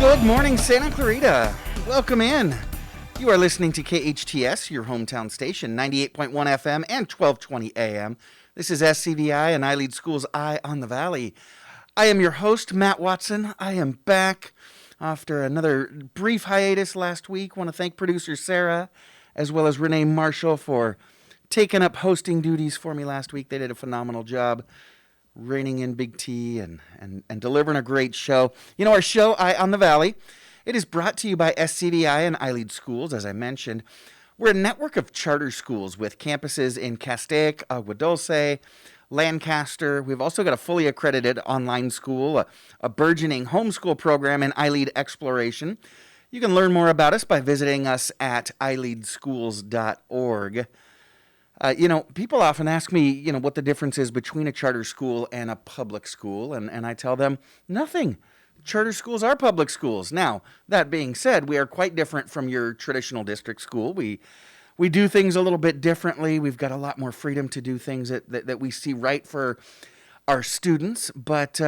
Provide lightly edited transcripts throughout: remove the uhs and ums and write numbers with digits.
Good morning, Santa Clarita. Welcome in. You are listening to KHTS, your hometown station, 98.1 FM and 1220 AM. This is SCVI and iLEAD School's Eye on the Valley. I am your host, Matt Watson. I am back after another brief hiatus last week. I want to thank producer Sarah as well as Renee Marshall for taking up hosting duties for me last week. They did a phenomenal job reining in Big T and delivering a great show. You know, our show, Eye on the Valley, it is brought to you by SCVI and iLEAD Schools, as I mentioned. We're a network of charter schools with campuses in Castaic, Agua Dulce, Lancaster. We've also got a fully accredited online school, a burgeoning homeschool program, and iLEAD Exploration. You can learn more about us by visiting us at iLeadschools.org. People often ask me, what the difference is between a charter school and a public school, and I tell them nothing. Charter schools are public schools. Now, that being said, we are quite different from your traditional district school. We do things a little bit differently. We've got a lot more freedom to do things that we see right for our students, but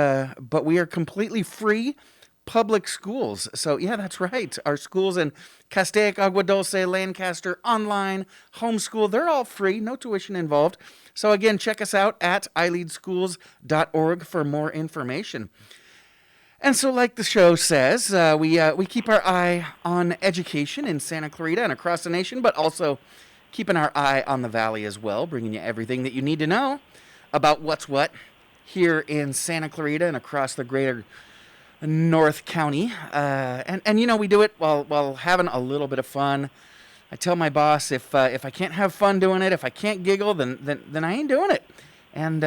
we are completely free public schools. So, yeah, that's right. Our schools in Castaic, Agua Dulce, Lancaster, online, homeschool, they're all free, no tuition involved. So, again, check us out at iLeadschools.org for more information. And so, like the show says, we keep our eye on education in Santa Clarita and across the nation, but also keeping our eye on the valley as well, bringing you everything that you need to know about what's what here in Santa Clarita and across the greater North County. And we do it while having a little bit of fun. I tell my boss if I can't have fun doing it, if I can't giggle, then I ain't doing it. And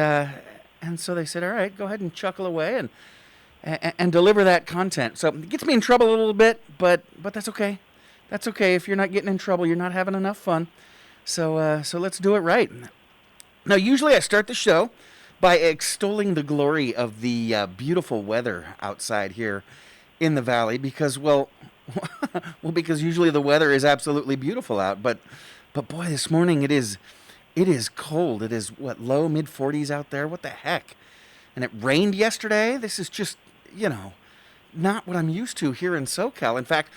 so they said, all right, go ahead and chuckle away and deliver that content. So it gets me in trouble a little bit, but that's okay. That's okay. If you're not getting in trouble, you're not having enough fun. So let's do it right. Now, usually I start the show by extolling the glory of the beautiful weather outside here in the valley because, because usually the weather is absolutely beautiful out. But boy, this morning it is cold. It is, low, mid-40s out there? What the heck? And it rained yesterday. This is just, not what I'm used to here in SoCal. In fact,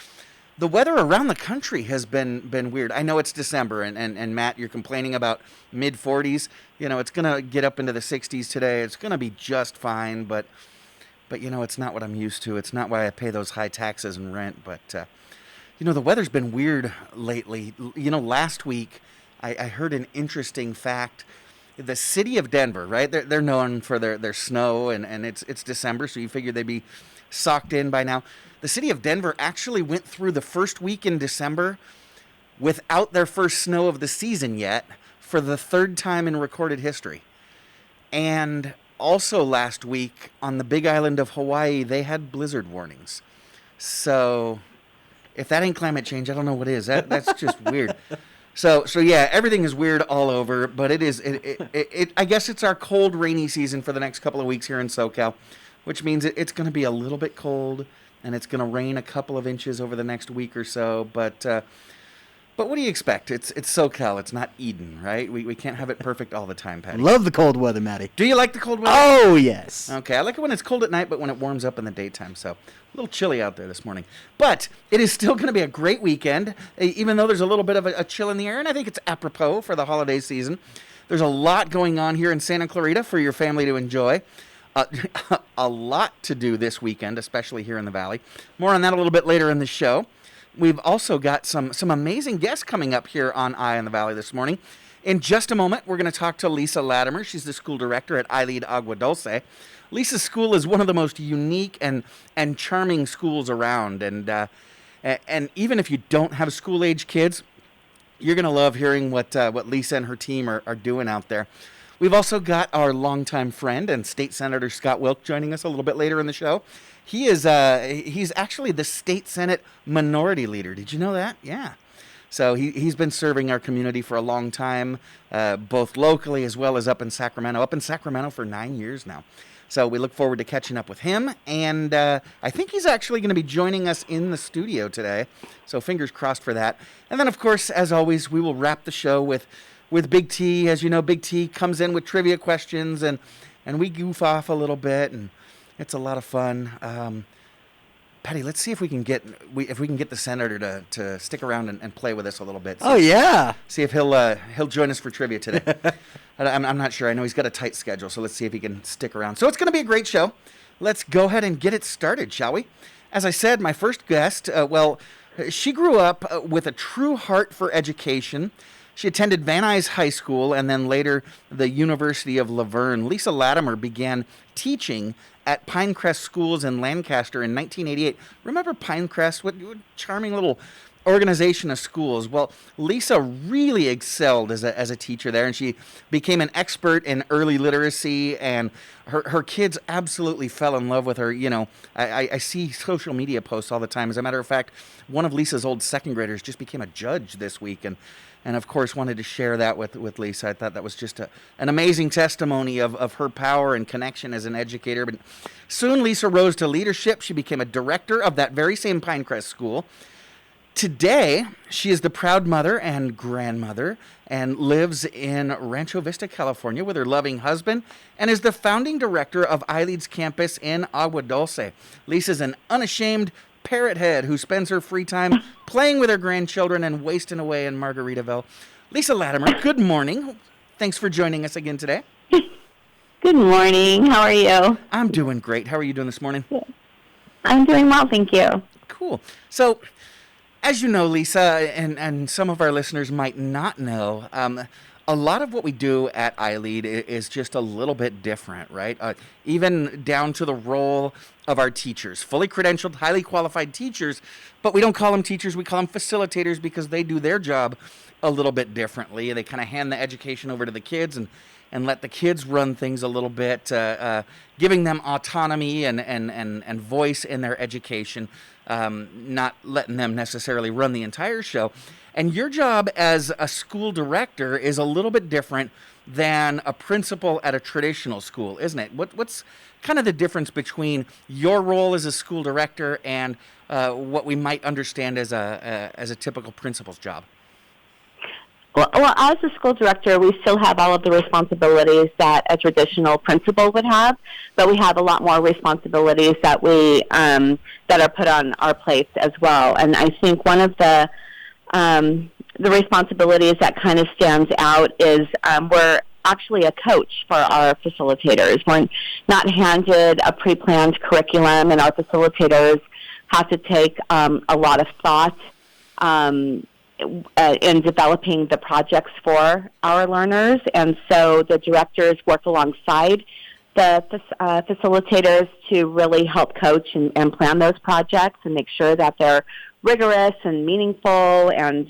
the weather around the country has been weird. I know it's December, and Matt, you're complaining about mid-40s. It's going to get up into the 60s today. It's going to be just fine, but it's not what I'm used to. It's not why I pay those high taxes and rent. But, the weather's been weird lately. Last week, I heard an interesting fact. The city of Denver, right? They're known for their snow, and it's December, so you figure they'd be socked in by now. The city of Denver actually went through the first week in December without their first snow of the season yet for the third time in recorded history. And also last week on the big island of Hawaii, they had blizzard warnings. So if that ain't climate change, I don't know what is. That's just weird. So yeah, everything is weird all over, but I guess it's our cold, rainy season for the next couple of weeks here in SoCal, which means it's going to be a little bit cold, and it's going to rain a couple of inches over the next week or so. But what do you expect? It's SoCal. It's not Eden, right? We can't have it perfect all the time, Patty. Love the cold weather, Matty. Do you like the cold weather? Oh, yes. Okay, I like it when it's cold at night, but when it warms up in the daytime. So a little chilly out there this morning. But it is still going to be a great weekend, even though there's a little bit of a chill in the air, and I think it's apropos for the holiday season. There's a lot going on here in Santa Clarita for your family to enjoy. A lot to do this weekend, especially here in the Valley. More on that a little bit later in the show. We've also got some amazing guests coming up here on Eye on the Valley this morning. In just a moment, we're going to talk to Lisa Latimer. She's the school director at iLEAD Agua Dulce. Lisa's school is one of the most unique and charming schools around. And even if you don't have school-age kids, you're going to love hearing what Lisa and her team are doing out there. We've also got our longtime friend and State Senator Scott Wilk joining us a little bit later in the show. He's actually the State Senate Minority Leader. Did you know that? Yeah. So he's been serving our community for a long time, both locally as well as up in Sacramento. Up in Sacramento for 9 years now. So we look forward to catching up with him. And I think he's actually going to be joining us in the studio today. So fingers crossed for that. And then, of course, as always, we will wrap the show with Big T. As you know, Big T comes in with trivia questions, and we goof off a little bit, and it's a lot of fun. Patty, let's see if we can get the senator to stick around and play with us a little bit. Oh yeah. See if he'll join us for trivia today. I'm not sure. I know he's got a tight schedule, so let's see if he can stick around. So it's going to be a great show. Let's go ahead and get it started, shall we? As I said, my first guest, she grew up with a true heart for education. She attended Van Nuys High School and then later the University of Laverne. Lisa Latimer began teaching at Pinecrest Schools in Lancaster in 1988. Remember Pinecrest? What charming little organization of schools. Well, Lisa really excelled as a teacher there, and she became an expert in early literacy, and her kids absolutely fell in love with her. You know, I see social media posts all the time. As a matter of fact, one of Lisa's old second graders just became a judge this week, and of course wanted to share that with Lisa. I thought that was just an amazing testimony of her power and connection as an educator. But soon Lisa rose to leadership. She became a director of that very same Pinecrest school. Today, she is the proud mother and grandmother and lives in Rancho Vista, California with her loving husband and is the founding director of iLEAD's campus in Agua Dulce. Lisa's an unashamed parrot head who spends her free time playing with her grandchildren and wasting away in Margaritaville. Lisa Latimer, good morning. Thanks for joining us again today. Good morning. How are you? I'm doing great. How are you doing this morning? I'm doing well, thank you. Cool. So, as you know, Lisa, and some of our listeners might not know, a lot of what we do at iLEAD is just a little bit different, right? Even down to the role of our teachers, fully credentialed, highly qualified teachers, but we don't call them teachers, we call them facilitators because they do their job a little bit differently. They kind of hand the education over to the kids and let the kids run things a little bit, giving them autonomy and voice in their education, not letting them necessarily run the entire show. And your job as a school director is a little bit different than a principal at a traditional school, isn't it? What's kind of the difference between your role as a school director and what we might understand as a typical principal's job? Well, as a school director, we still have all of the responsibilities that a traditional principal would have, but we have a lot more responsibilities that that are put on our plates as well. And I think one of the responsibilities that kind of stands out is we're actually a coach for our facilitators. We're not handed a pre-planned curriculum, and our facilitators have to take a lot of thought in developing the projects for our learners. And so the directors work alongside the facilitators to really help coach and plan those projects and make sure that they're rigorous and meaningful and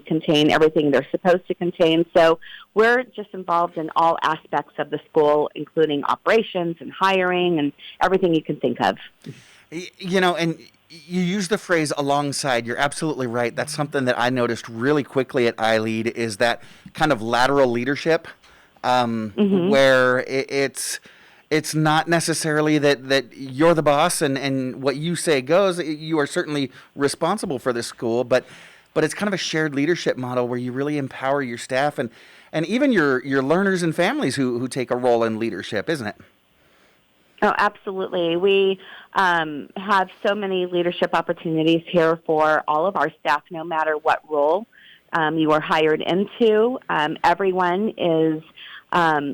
contain everything they're supposed to contain. So we're just involved in all aspects of the school, including operations and hiring and everything you can think of. You know, and you use the phrase alongside. You're absolutely right. That's something that I noticed really quickly at iLEAD is that kind of lateral leadership where it's not necessarily that you're the boss and what you say goes. You are certainly responsible for the school, but it's kind of a shared leadership model where you really empower your staff and even your learners and families who take a role in leadership, isn't it? Oh, absolutely. We have so many leadership opportunities here for all of our staff, no matter what role you are hired into. Everyone is,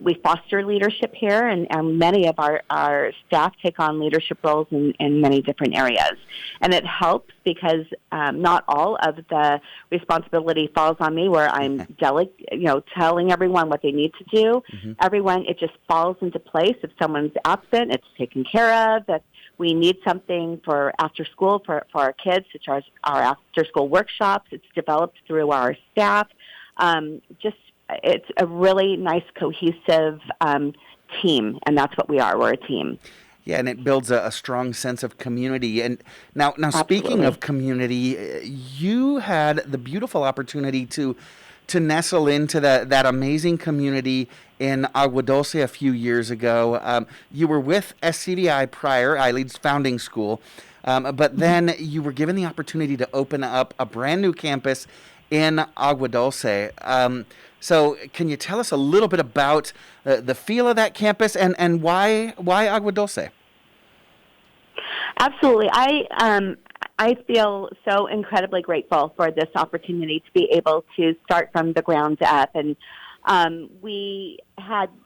we foster leadership here, and many of our staff take on leadership roles in many different areas. And it helps because not all of the responsibility falls on me where I'm telling everyone what they need to do. Everyone, it just falls into place. If someone's absent, it's taken care of. That we need something for after school for our kids, such as our after school workshops. It's developed through our staff. It's a really nice, cohesive team, and that's what we are. We're a team. Yeah, and it builds a strong sense of community. And now speaking of community, you had the beautiful opportunity to nestle into that amazing community in Agua Dulce a few years ago. You were with SCVI prior, iLEAD's founding school, but then you were given the opportunity to open up a brand new campus in Agua Dulce. So can you tell us a little bit about the feel of that campus and why Agua Dulce? Absolutely. I feel so incredibly grateful for this opportunity to be able to start from the ground up. And we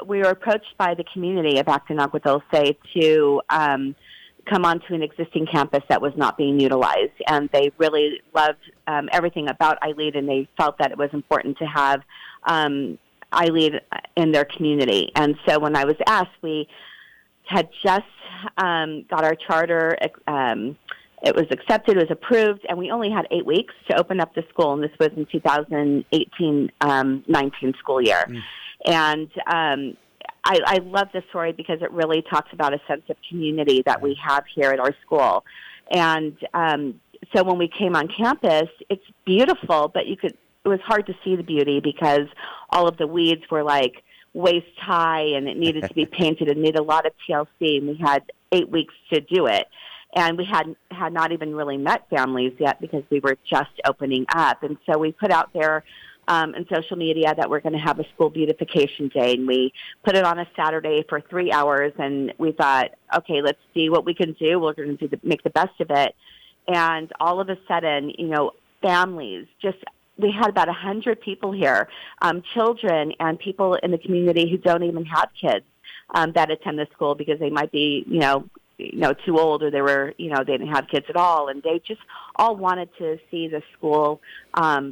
were approached by the community of Acton Agua Dulce to come onto an existing campus that was not being utilized. And they really loved everything about iLEAD, and they felt that it was important to have iLEAD in their community. And so when I was asked, we had just got our charter. It was accepted, it was approved, and we only had 8 weeks to open up the school, and this was in 2018-19 school year. And I love this story because it really talks about a sense of community that we have here at our school. And so when we came on campus, it's beautiful, but it was hard to see the beauty because all of the weeds were like waist high, and it needed to be painted and needed a lot of TLC, and we had 8 weeks to do it. And we had not even really met families yet because we were just opening up. And so we put out there in social media that we're going to have a school beautification day. And we put it on a Saturday for 3 hours. And we thought, okay, let's see what we can do. We're going to make the best of it. And all of a sudden, families, we had about 100 people here, children and people in the community who don't even have kids that attend the school because they might be, too old, or they didn't have kids at all, and they just all wanted to see the school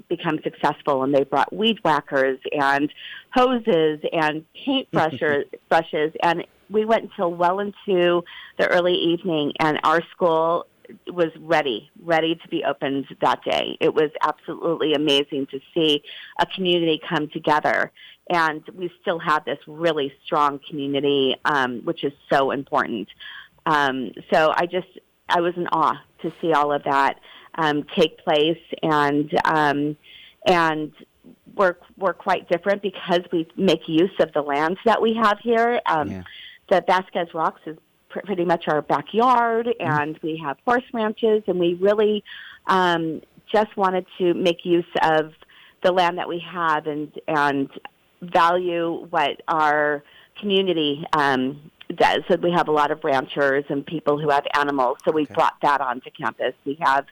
become successful. And they brought weed whackers and hoses and paint brushes, and we went until well into the early evening, and our school was ready to be opened that day. It was absolutely amazing to see a community come together, and we still have this really strong community, which is so important. So I was in awe to see all of that take place, and we're quite different because we make use of the lands that we have here. The Vasquez Rocks is pretty much our backyard, and we have horse ranches, and we really just wanted to make use of the land that we have and value what our community does. So we have a lot of ranchers and people who have animals, so we brought that onto campus. We have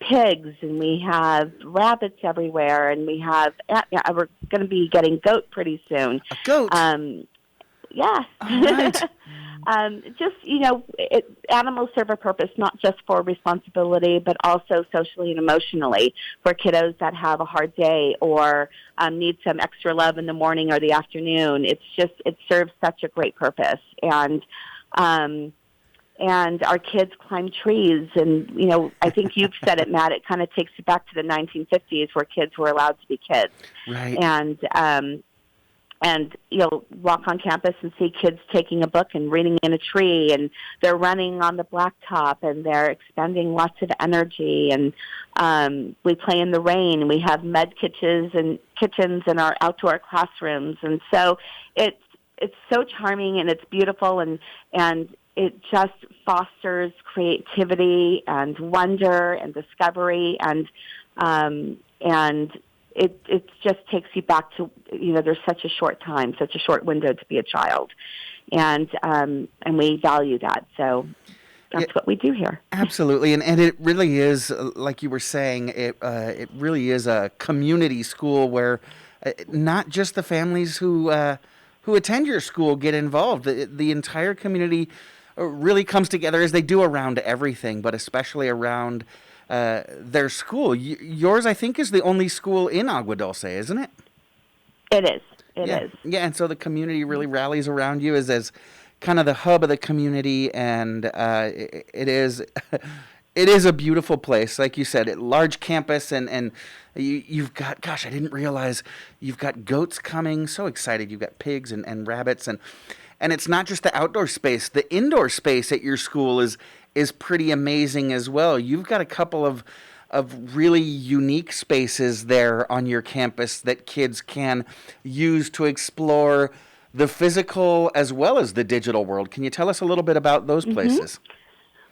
pigs, and we have rabbits everywhere, and we have we're going to be getting goat pretty soon. A goat? Yeah. All right. Animals serve a purpose not just for responsibility, but also socially and emotionally for kiddos that have a hard day or need some extra love in the morning or the afternoon. It serves such a great purpose. And our kids climb trees. And, I think you've said it, Matt, it kind of takes you back to the 1950s where kids were allowed to be kids. Right. And walk on campus and see kids taking a book and reading in a tree, and they're running on the blacktop, and they're expending lots of energy. And we play in the rain, and we have mud kitchens in our outdoor classrooms. And so it's so charming, and it's beautiful, and it just fosters creativity and wonder and discovery, and it just takes you back to, there's such a short time, such a short window to be a child. And we value that. So that's what we do here. Absolutely. And it really is, like you were saying, it really is a community school where not just the families who attend your school get involved. The entire community really comes together, as they do around everything, but especially around their school. Yours, I think, is the only school in Agua Dulce, isn't it? It is. It is. Yeah, and so the community really rallies around you as kind of the hub of the community, and it is a beautiful place, like you said, large campus, and you've got, gosh, I didn't realize you've got goats coming. So excited! You've got pigs and rabbits, and it's not just the outdoor space. The indoor space at your school is pretty amazing as well. You've got a couple of really unique spaces there on your campus that kids can use to explore the physical as well as the digital world. Can you tell us a little bit about those places?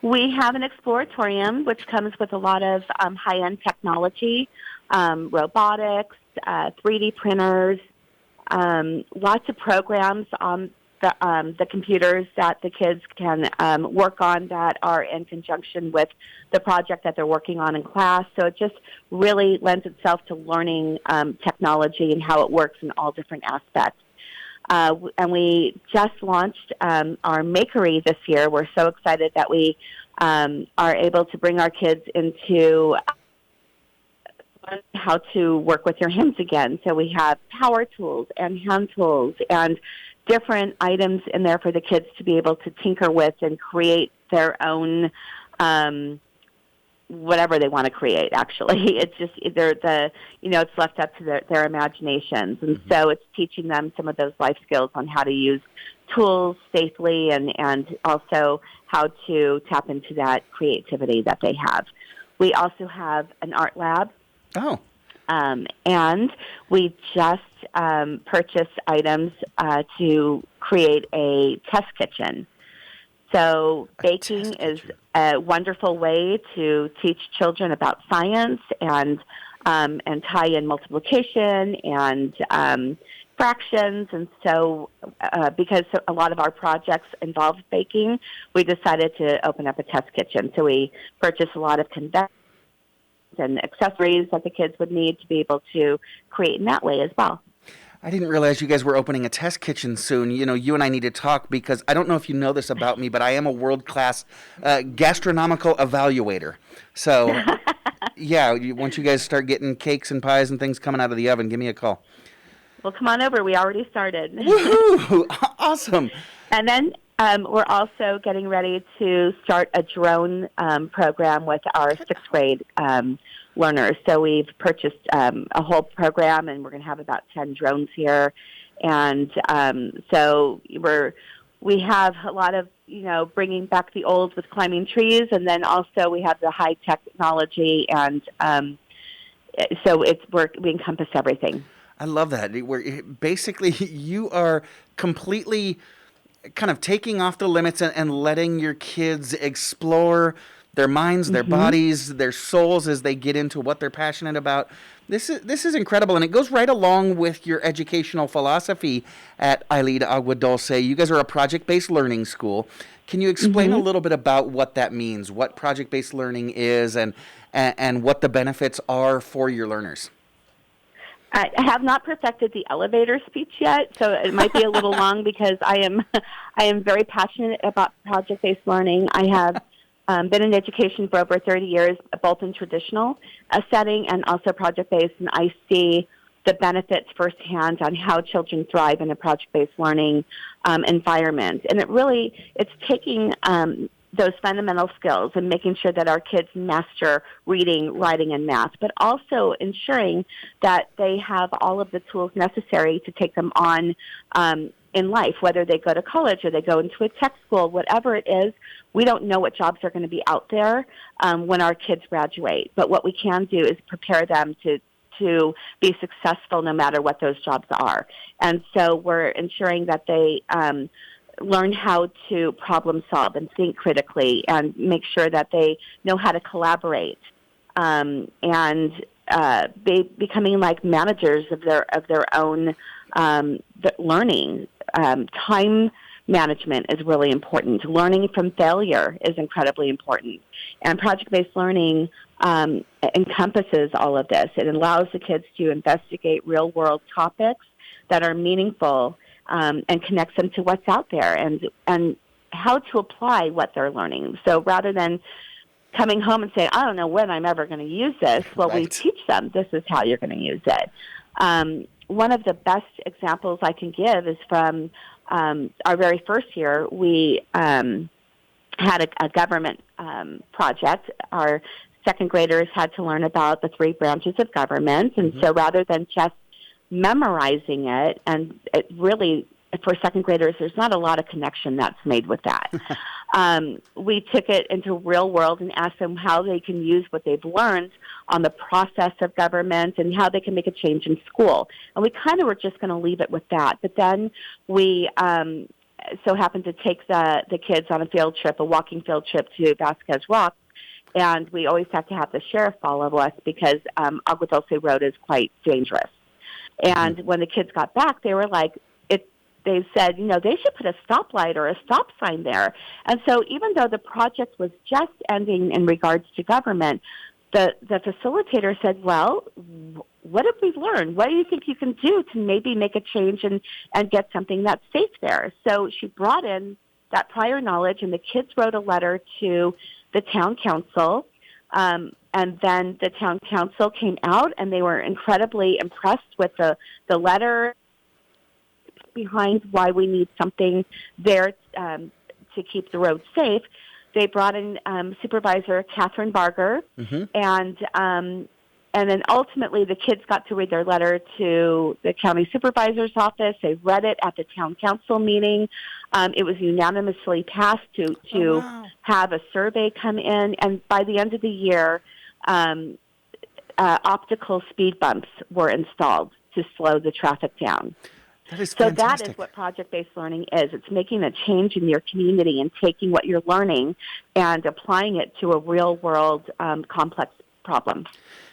We have an exploratorium, which comes with a lot of high-end technology, robotics, 3D printers, lots of programs the computers that the kids can work on that are in conjunction with the project that they're working on in class. So it just really lends itself to learning technology and how it works in all different aspects. And we just launched our Makery this year. We're so excited that we are able to bring our kids into how to work with your hands again. So we have power tools and hand tools and different items in there for the kids to be able to tinker with and create their own whatever they want to create. Actually, it's just it's left up to their imaginations, and so it's teaching them some of those life skills on how to use tools safely and also how to tap into that creativity that they have. We also have an art lab. Oh. And we just purchased items to create a test kitchen. So baking is a wonderful way to teach children about science and tie in multiplication and fractions. And so because a lot of our projects involve baking, we decided to open up a test kitchen. So we purchased a lot of convectors and accessories that the kids would need to be able to create in that way as well. I didn't realize you guys were opening a test kitchen soon. You know, you and I need to talk because I don't know if you know this about me, but I am a world-class gastronomical evaluator. So, yeah, once you guys start getting cakes and pies and things coming out of the oven, give me a call. Well, come on over. We already started. Woohoo! Awesome. And then we're also getting ready to start a drone program with our sixth grade learners. So we've purchased a whole program, and we're going to have about 10 drones here. And so we have a lot of, bringing back the old with climbing trees, and then also we have the high technology, and so we encompass everything. I love that. Basically, you are completely kind of taking off the limits and letting your kids explore their minds, their bodies, their souls as they get into what they're passionate about. This is incredible, and it goes right along with your educational philosophy at iLEAD Agua Dulce. You guys are a project-based learning school. Can you explain a little bit about what that means, what project-based learning is, and what the benefits are for your learners? I have not perfected the elevator speech yet, so it might be a little long because I am very passionate about project-based learning. I have been in education for over 30 years, both in traditional setting and also project-based, and I see the benefits firsthand on how children thrive in a project-based learning environment. And it's taking those fundamental skills and making sure that our kids master reading, writing, and math, but also ensuring that they have all of the tools necessary to take them on in life, whether they go to college or they go into a tech school, whatever it is. We don't know what jobs are going to be out there when our kids graduate, but what we can do is prepare them to be successful no matter what those jobs are. And so we're ensuring that they learn how to problem solve and think critically and make sure that they know how to collaborate and becoming like managers of their own learning. Time management is really important. Learning from failure is incredibly important. And project-based learning encompasses all of this. It allows the kids to investigate real-world topics that are meaningful and connects them to what's out there and how to apply what they're learning. So rather than coming home and saying, I don't know when I'm ever going to use this, well, we teach them this is how you're going to use it. One of the best examples I can give is from our very first year. We had a government project. Our second graders had to learn about the 3 branches of government. And so rather than just memorizing it, and it really, for second graders, there's not a lot of connection that's made with that. We took it into real world and asked them how they can use what they've learned on the process of government and how they can make a change in school. And we kind of were just going to leave it with that. But then we so happened to take the kids on a walking field trip to Vasquez Rock. And we always have to have the sheriff follow us because Agua Dulce Road is quite dangerous. And when the kids got back, they were like, they said, they should put a stoplight or a stop sign there. And so even though the project was just ending in regards to government, the facilitator said, well, what have we learned? What do you think you can do to maybe make a change and get something that's safe there? So she brought in that prior knowledge, and the kids wrote a letter to the town council. And then the town council came out, and they were incredibly impressed with the letter behind why we need something there to keep the road safe. They brought in Supervisor Catherine Barger, and then ultimately the kids got to read their letter to the county supervisor's office. They read it at the town council meeting. It was unanimously passed to have a survey come in, and by the end of the year, optical speed bumps were installed to slow the traffic down. That is so fantastic. That is what project-based learning is. It's making a change in your community and taking what you're learning and applying it to a real-world complex problem.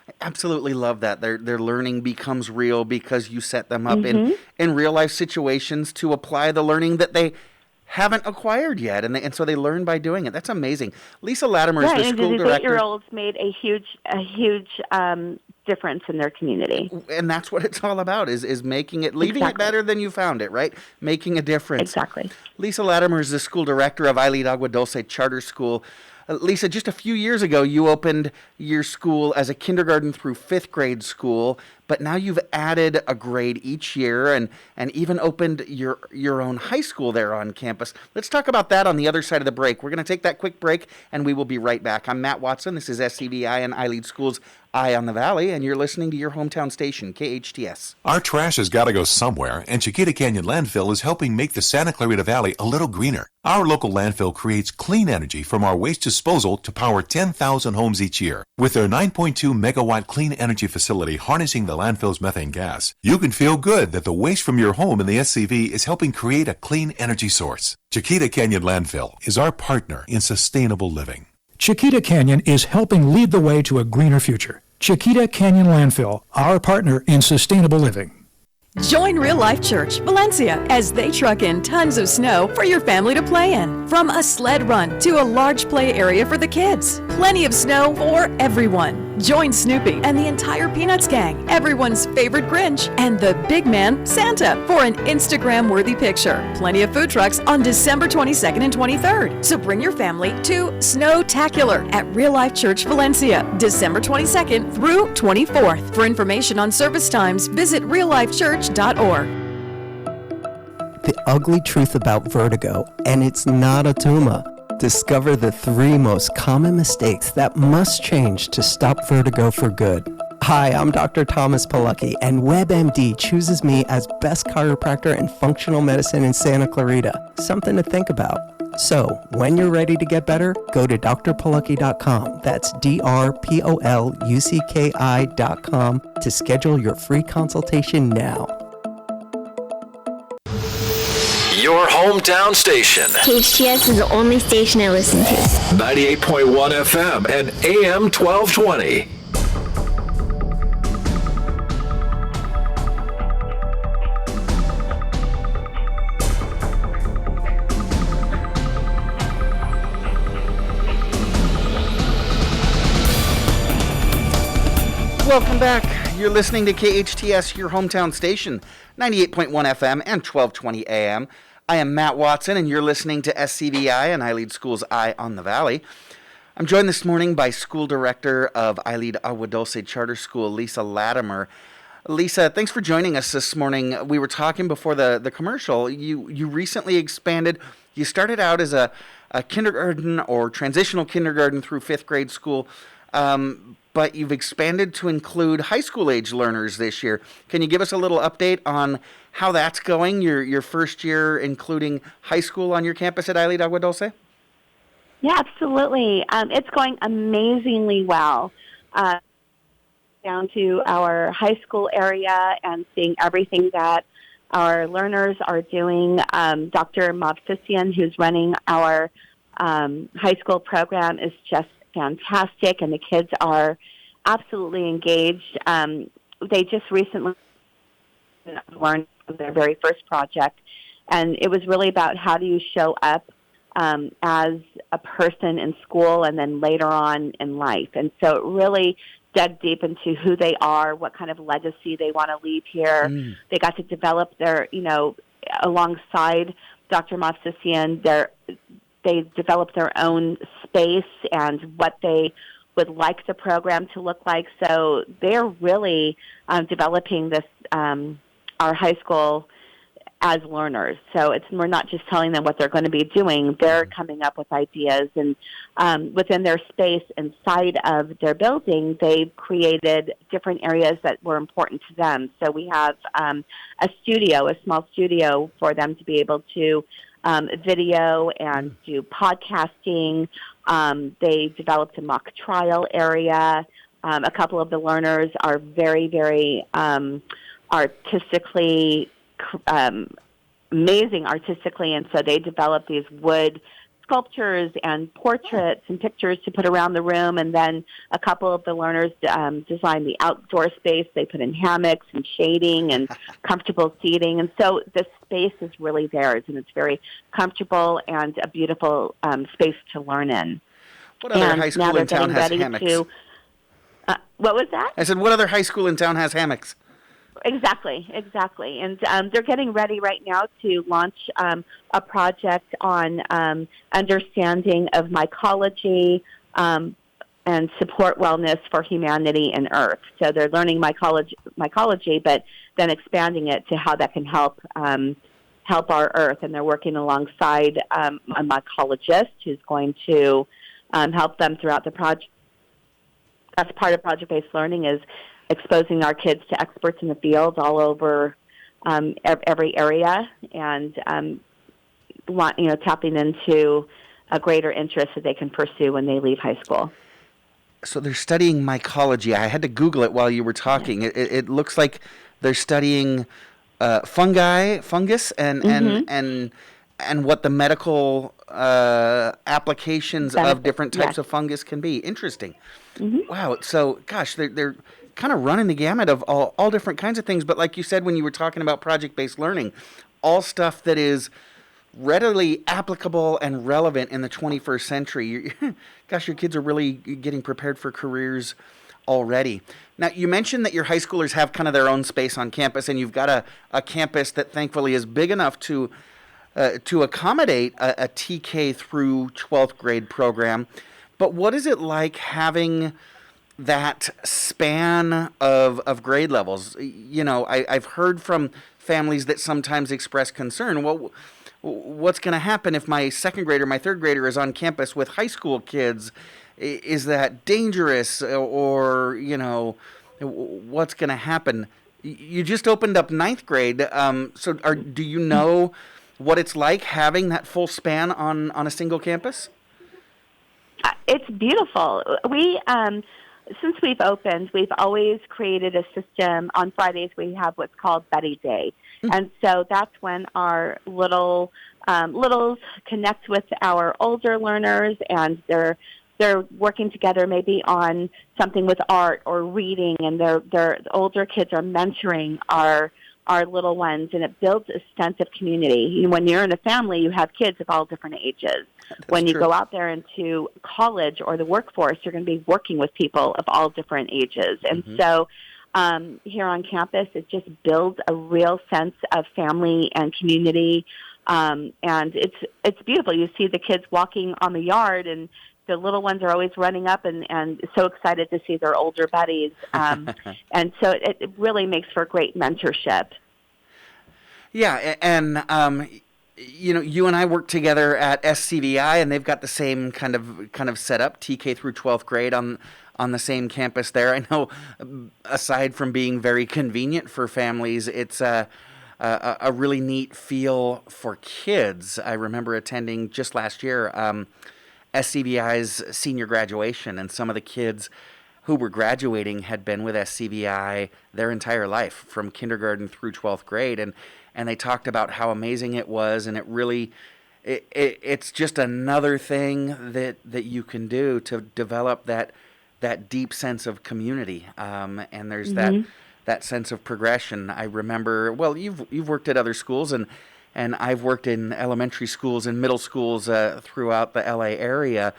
I absolutely love that. Their learning becomes real because you set them up in real-life situations to apply the learning that they haven't acquired yet, and so they learn by doing it. That's amazing. Lisa Latimer is the school director. These 8-year-olds made a huge difference in their community. And that's what it's all about, is making it, leaving it better than you found it, right? Making a difference. Exactly. Lisa Latimer is the school director of iLEAD Agua Dulce Charter School. Lisa, just a few years ago, you opened your school as a kindergarten through 5th grade school, but now you've added a grade each year and even opened your own high school there on campus. Let's talk about that on the other side of the break. We're going to take that quick break, and we will be right back. I'm Matt Watson. This is SCVI and iLEAD Schools Eye on the Valley, and you're listening to your hometown station, KHTS. Our trash has got to go somewhere, and Chiquita Canyon Landfill is helping make the Santa Clarita Valley a little greener. Our local landfill creates clean energy from our waste disposal to power 10,000 homes each year. With their 9.2 megawatt clean energy facility harnessing the landfill's methane gas, you can feel good that the waste from your home in the SCV is helping create a clean energy source. Chiquita Canyon Landfill is our partner in sustainable living. Chiquita Canyon is helping lead the way to a greener future. Chiquita Canyon Landfill, our partner in sustainable living. Join Real Life Church Valencia as they truck in tons of snow for your family to play in. From a sled run to a large play area for the kids. Plenty of snow for everyone. Join Snoopy and the entire Peanuts gang, everyone's favorite Grinch, and the big man, Santa, for an Instagram-worthy picture. Plenty of food trucks on December 22nd and 23rd. So bring your family to Snowtacular at Real Life Church Valencia, December 22nd through 24th. For information on service times, visit reallifechurch.org. The ugly truth about vertigo, and it's not a tumor. Discover the 3 most common mistakes that must change to stop vertigo for good. Hi, I'm Dr. Thomas Pilecki, and WebMD chooses me as best chiropractor in functional medicine in Santa Clarita. Something to think about. So, when you're ready to get better, go to drpilecki.com. That's drpolucki.com to schedule your free consultation now. Your hometown station. KHTS is the only station I listen to. 98.1 FM and AM 1220. Welcome back. You're listening to KHTS, your hometown station, 98.1 FM and 1220 AM. I am Matt Watson, and you're listening to SCVI and iLEAD Schools Eye on the Valley. I'm joined this morning by School Director of iLEAD Agua Dulce Charter School, Lisa Latimer. Lisa, thanks for joining us this morning. We were talking before the commercial. You recently expanded. You started out as a kindergarten or transitional kindergarten through 5th grade school, but you've expanded to include high school age learners this year. Can you give us a little update on how that's going, your first year including high school on your campus at iLEAD Agua Dulce? Yeah, absolutely. It's going amazingly well. Down to our high school area and seeing everything that our learners are doing. Dr. Mavsisian, who's running our high school program, is just fantastic, and the kids are absolutely engaged. They just recently learned their very first project, And it was really about how do you show up as a person in school and then later on in life. And so it really dug deep into who they are, what kind of legacy they want to leave here. They got to develop their, alongside Dr. Movsesian, they developed their own space and what they would like the program to look like. So they're really developing this, our high school as learners. So we're not just telling them what they're going to be doing. They're coming up with ideas. And within their space inside of their building, they've created different areas that were important to them. So we have a small studio for them to be able to video and do podcasting. They developed a mock trial area. A couple of the learners are very, very amazing artistically, and so they develop these wood sculptures and portraits and pictures to put around the room. And then a couple of the learners designed the outdoor space. They put in hammocks and shading and comfortable seating. And so the space is really theirs, and it's very comfortable and a beautiful space to learn in. What other high school in town has hammocks? What was that? I said, what other high school in town has hammocks? Exactly. And they're getting ready right now to launch a project on understanding of mycology and support wellness for humanity and Earth. So they're learning mycology, but then expanding it to how that can help our Earth. And they're working alongside a mycologist who's going to help them throughout the project. That's part of project-based learning, is exposing our kids to experts in the field all over every area, and tapping into a greater interest that they can pursue when they leave high school. So they're studying mycology. I had to Google it while you were talking. It looks like they're studying fungus, and what the medical applications of different types of fungus can be. Interesting. Wow. So, gosh, they're kind of running the gamut of all different kinds of things. But like you said when you were talking about project-based learning, all stuff that is readily applicable and relevant in the 21st century. Gosh, your kids are really getting prepared for careers already. Now, you mentioned that your high schoolers have kind of their own space on campus, and you've got a campus that thankfully is big enough to accommodate a TK through 12th grade program. But what is it like having that span of grade levels? I've heard from families that sometimes express concern. Well, what's going to happen if my second grader, my third grader is on campus with high school kids? Is that dangerous? Or, what's going to happen? You just opened up ninth grade. Do you know what it's like having that full span on a single campus? It's beautiful. Since we've opened, we've always created a system. On Fridays, we have what's called Buddy Day. And so that's when our littles connect with our older learners, and they're working together maybe on something with art or reading, and the older kids are mentoring our little ones, and it builds a sense of community. When you're in a family, you have kids of all different ages. When you go out there into college or the workforce, you're going to be working with people of all different ages. And so here on campus, it just builds a real sense of family and community. And it's beautiful. You see the kids walking on the yard, and the little ones are always running up and so excited to see their older buddies. And so it really makes for great mentorship. Yeah, and you and I work together at SCVI, and they've got the same kind of setup, TK through 12th grade on the same campus there. I know, aside from being very convenient for families, it's a really neat feel for kids. I remember attending just last year SCVI's senior graduation, and some of the kids who were graduating had been with SCVI their entire life, from kindergarten through 12th grade, and they talked about how amazing it was, and it's just another thing that you can do to develop that deep sense of community, and there's that sense of progression. I remember, well, you've worked at other schools, and and I've worked in elementary schools and middle schools throughout the LA area.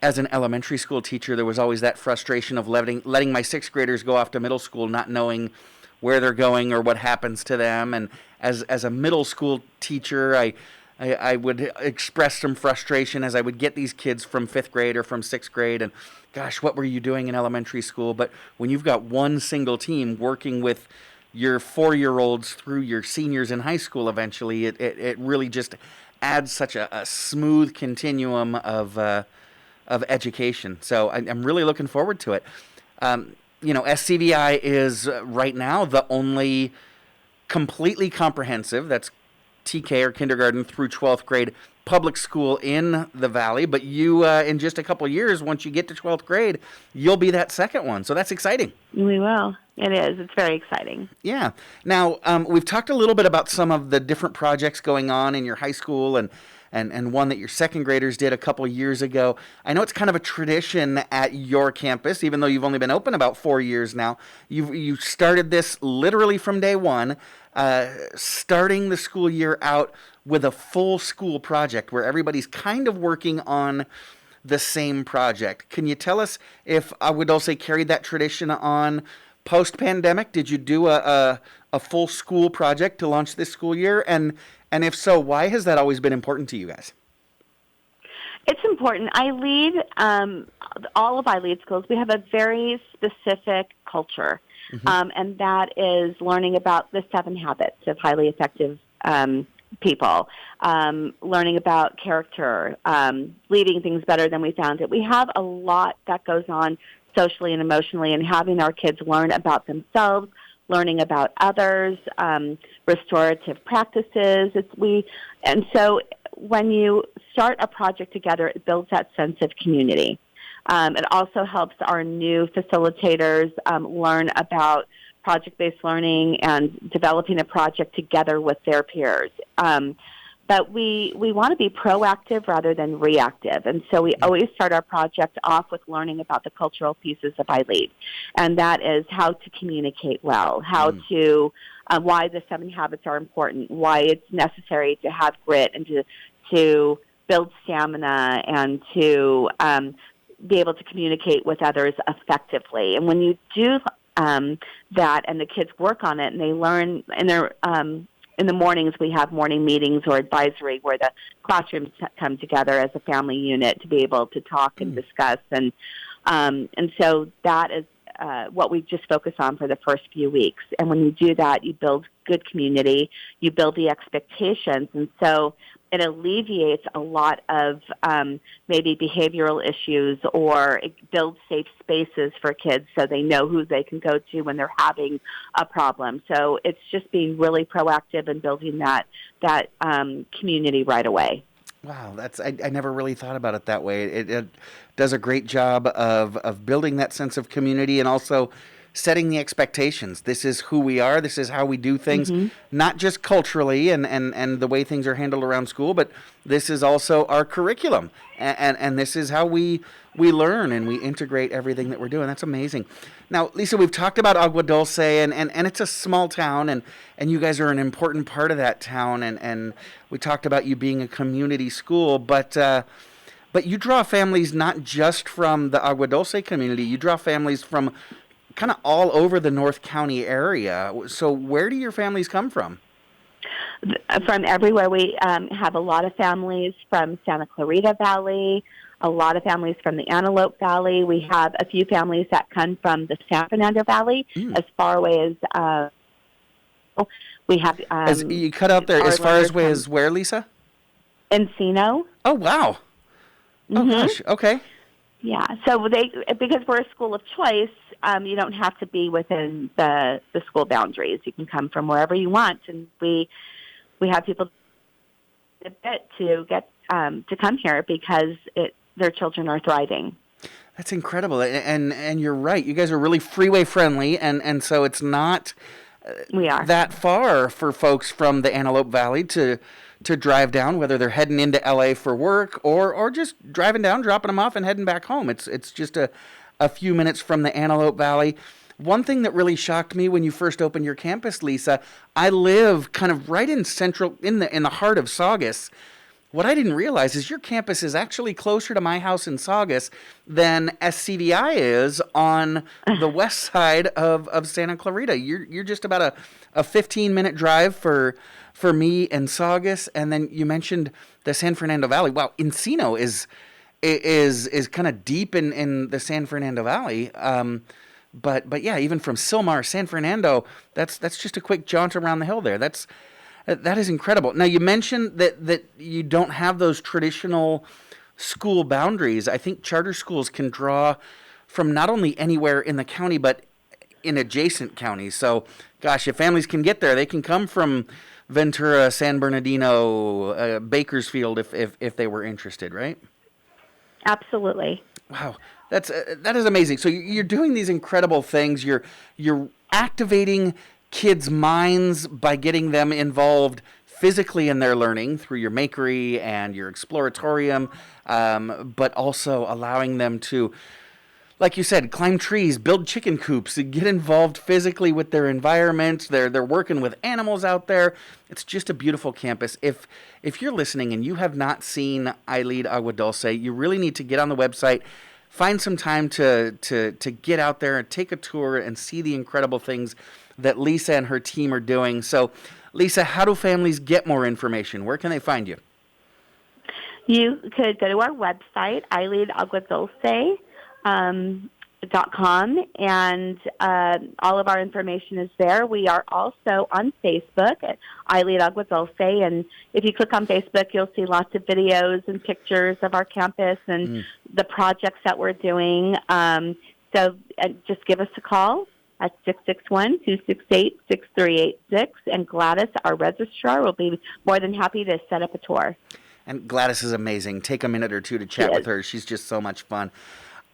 As an elementary school teacher, there was always that frustration of letting my sixth graders go off to middle school, not knowing where they're going or what happens to them. And as a middle school teacher, I would express some frustration as I would get these kids from fifth grade or from sixth grade, and gosh, what were you doing in elementary school? But when you've got one single team working with your 4-year-olds through your seniors in high school, eventually, it really just adds such a smooth continuum of education. So I'm really looking forward to it. SCVI is right now the only completely comprehensive, that's TK or kindergarten through 12th grade, public school in the Valley. But you, in just a couple of years, once you get to 12th grade, you'll be that second one. So that's exciting. We will. It is. It's very exciting. Yeah. Now, we've talked a little bit about some of the different projects going on in your high school and one that your second graders did a couple years ago. I know it's kind of a tradition at your campus, even though you've only been open about 4 years now. You started this literally from day one, starting the school year out with a full school project where everybody's kind of working on the same project. Can you tell us if Agua Dulce carried that tradition on post-pandemic? Did you do a full school project to launch this school year? And if so, why has that always been important to you guys? It's important. iLEAD, all of iLEAD schools, we have a very specific culture, and that is learning about the 7 habits of highly effective people, learning about character, leaving things better than we found it. We have a lot that goes on socially and emotionally, and having our kids learn about themselves, learning about others, restorative practices. And so when you start a project together, it builds that sense of community. It also helps our new facilitators learn about project-based learning and developing a project together with their peers. But we want to be proactive rather than reactive. And so we always start our project off with learning about the cultural pieces of iLEAD. And that is how to communicate well, how to, why the 7 habits are important, why it's necessary to have grit and to build stamina and to be able to communicate with others effectively. And when you do that and the kids work on it and they learn, and they're, in the mornings, we have morning meetings or advisory where the classrooms come together as a family unit to be able to talk and discuss. And so that is what we just focus on for the first few weeks. And when you do that, you build good community, you build the expectations. And so it alleviates a lot of maybe behavioral issues, or it builds safe spaces for kids so they know who they can go to when they're having a problem. So it's just being really proactive and building that community right away. Wow, I never really thought about it that way. It does a great job of building that sense of community and also setting the expectations. This is who we are. This is how we do things, not just culturally and the way things are handled around school, but this is also our curriculum. And this is how we learn and we integrate everything that we're doing. That's amazing. Now, Lisa, we've talked about Agua Dulce, and it's a small town, and you guys are an important part of that town. And we talked about you being a community school, but you draw families not just from the Agua Dulce community. You draw families from kind of all over the North County area. So where do your families come from? From everywhere. We have a lot of families from Santa Clarita Valley, a lot of families from the Antelope Valley. We have a few families that come from the San Fernando Valley, as far away as we have. As you cut out there, as far away as where, Lisa? Encino. Oh, wow. Oh, gosh. Okay. Yeah. So because we're a school of choice, you don't have to be within the school boundaries. You can come from wherever you want, and we have people to get to come here because their children are thriving. That's incredible, and you're right. You guys are really freeway friendly, and so it's not we are that far for folks from the Antelope Valley to drive down, whether they're heading into LA for work or just driving down, dropping them off, and heading back home. It's just a few minutes from the Antelope Valley. one thing that really shocked me when you first opened your campus, Lisa, I live kind of right in the heart of Saugus. What I didn't realize is your campus is actually closer to my house in Saugus than SCVI is on the west side of Santa Clarita. You're just about a 15-minute drive for me and Saugus, and then you mentioned the San Fernando Valley. Wow, Encino is kind of deep in the San Fernando Valley. But yeah, even from Silmar, San Fernando, that's just a quick jaunt around the hill there. That is incredible. Now, you mentioned that you don't have those traditional school boundaries. I think charter schools can draw from not only anywhere in the county, but in adjacent counties. So, gosh, if families can get there, they can come from Ventura, San Bernardino, Bakersfield, if they were interested, right? Absolutely. Wow, that is amazing. So you're doing these incredible things. You're activating kids' minds by getting them involved physically in their learning through your makery and your exploratorium, but also allowing them to, like you said, climb trees, build chicken coops, get involved physically with their environment. They're working with animals out there. It's just a beautiful campus. If you're listening and you have not seen iLEAD Agua Dulce, you really need to get on the website, find some time to get out there and take a tour and see the incredible things that Lisa and her team are doing. So, Lisa, how do families get more information? Where can they find you? You could go to our website, iLEADAguadulce.com, and all of our information is there. We are also on Facebook at iLEAD Agua Dulce, and if you click on Facebook, you'll see lots of videos and pictures of our campus and the projects that we're doing. So just give us a call at 661-268-6386, and Gladys, our registrar, will be more than happy to set up a tour. And Gladys is amazing. Take a minute or two to chat with her. She's just so much fun.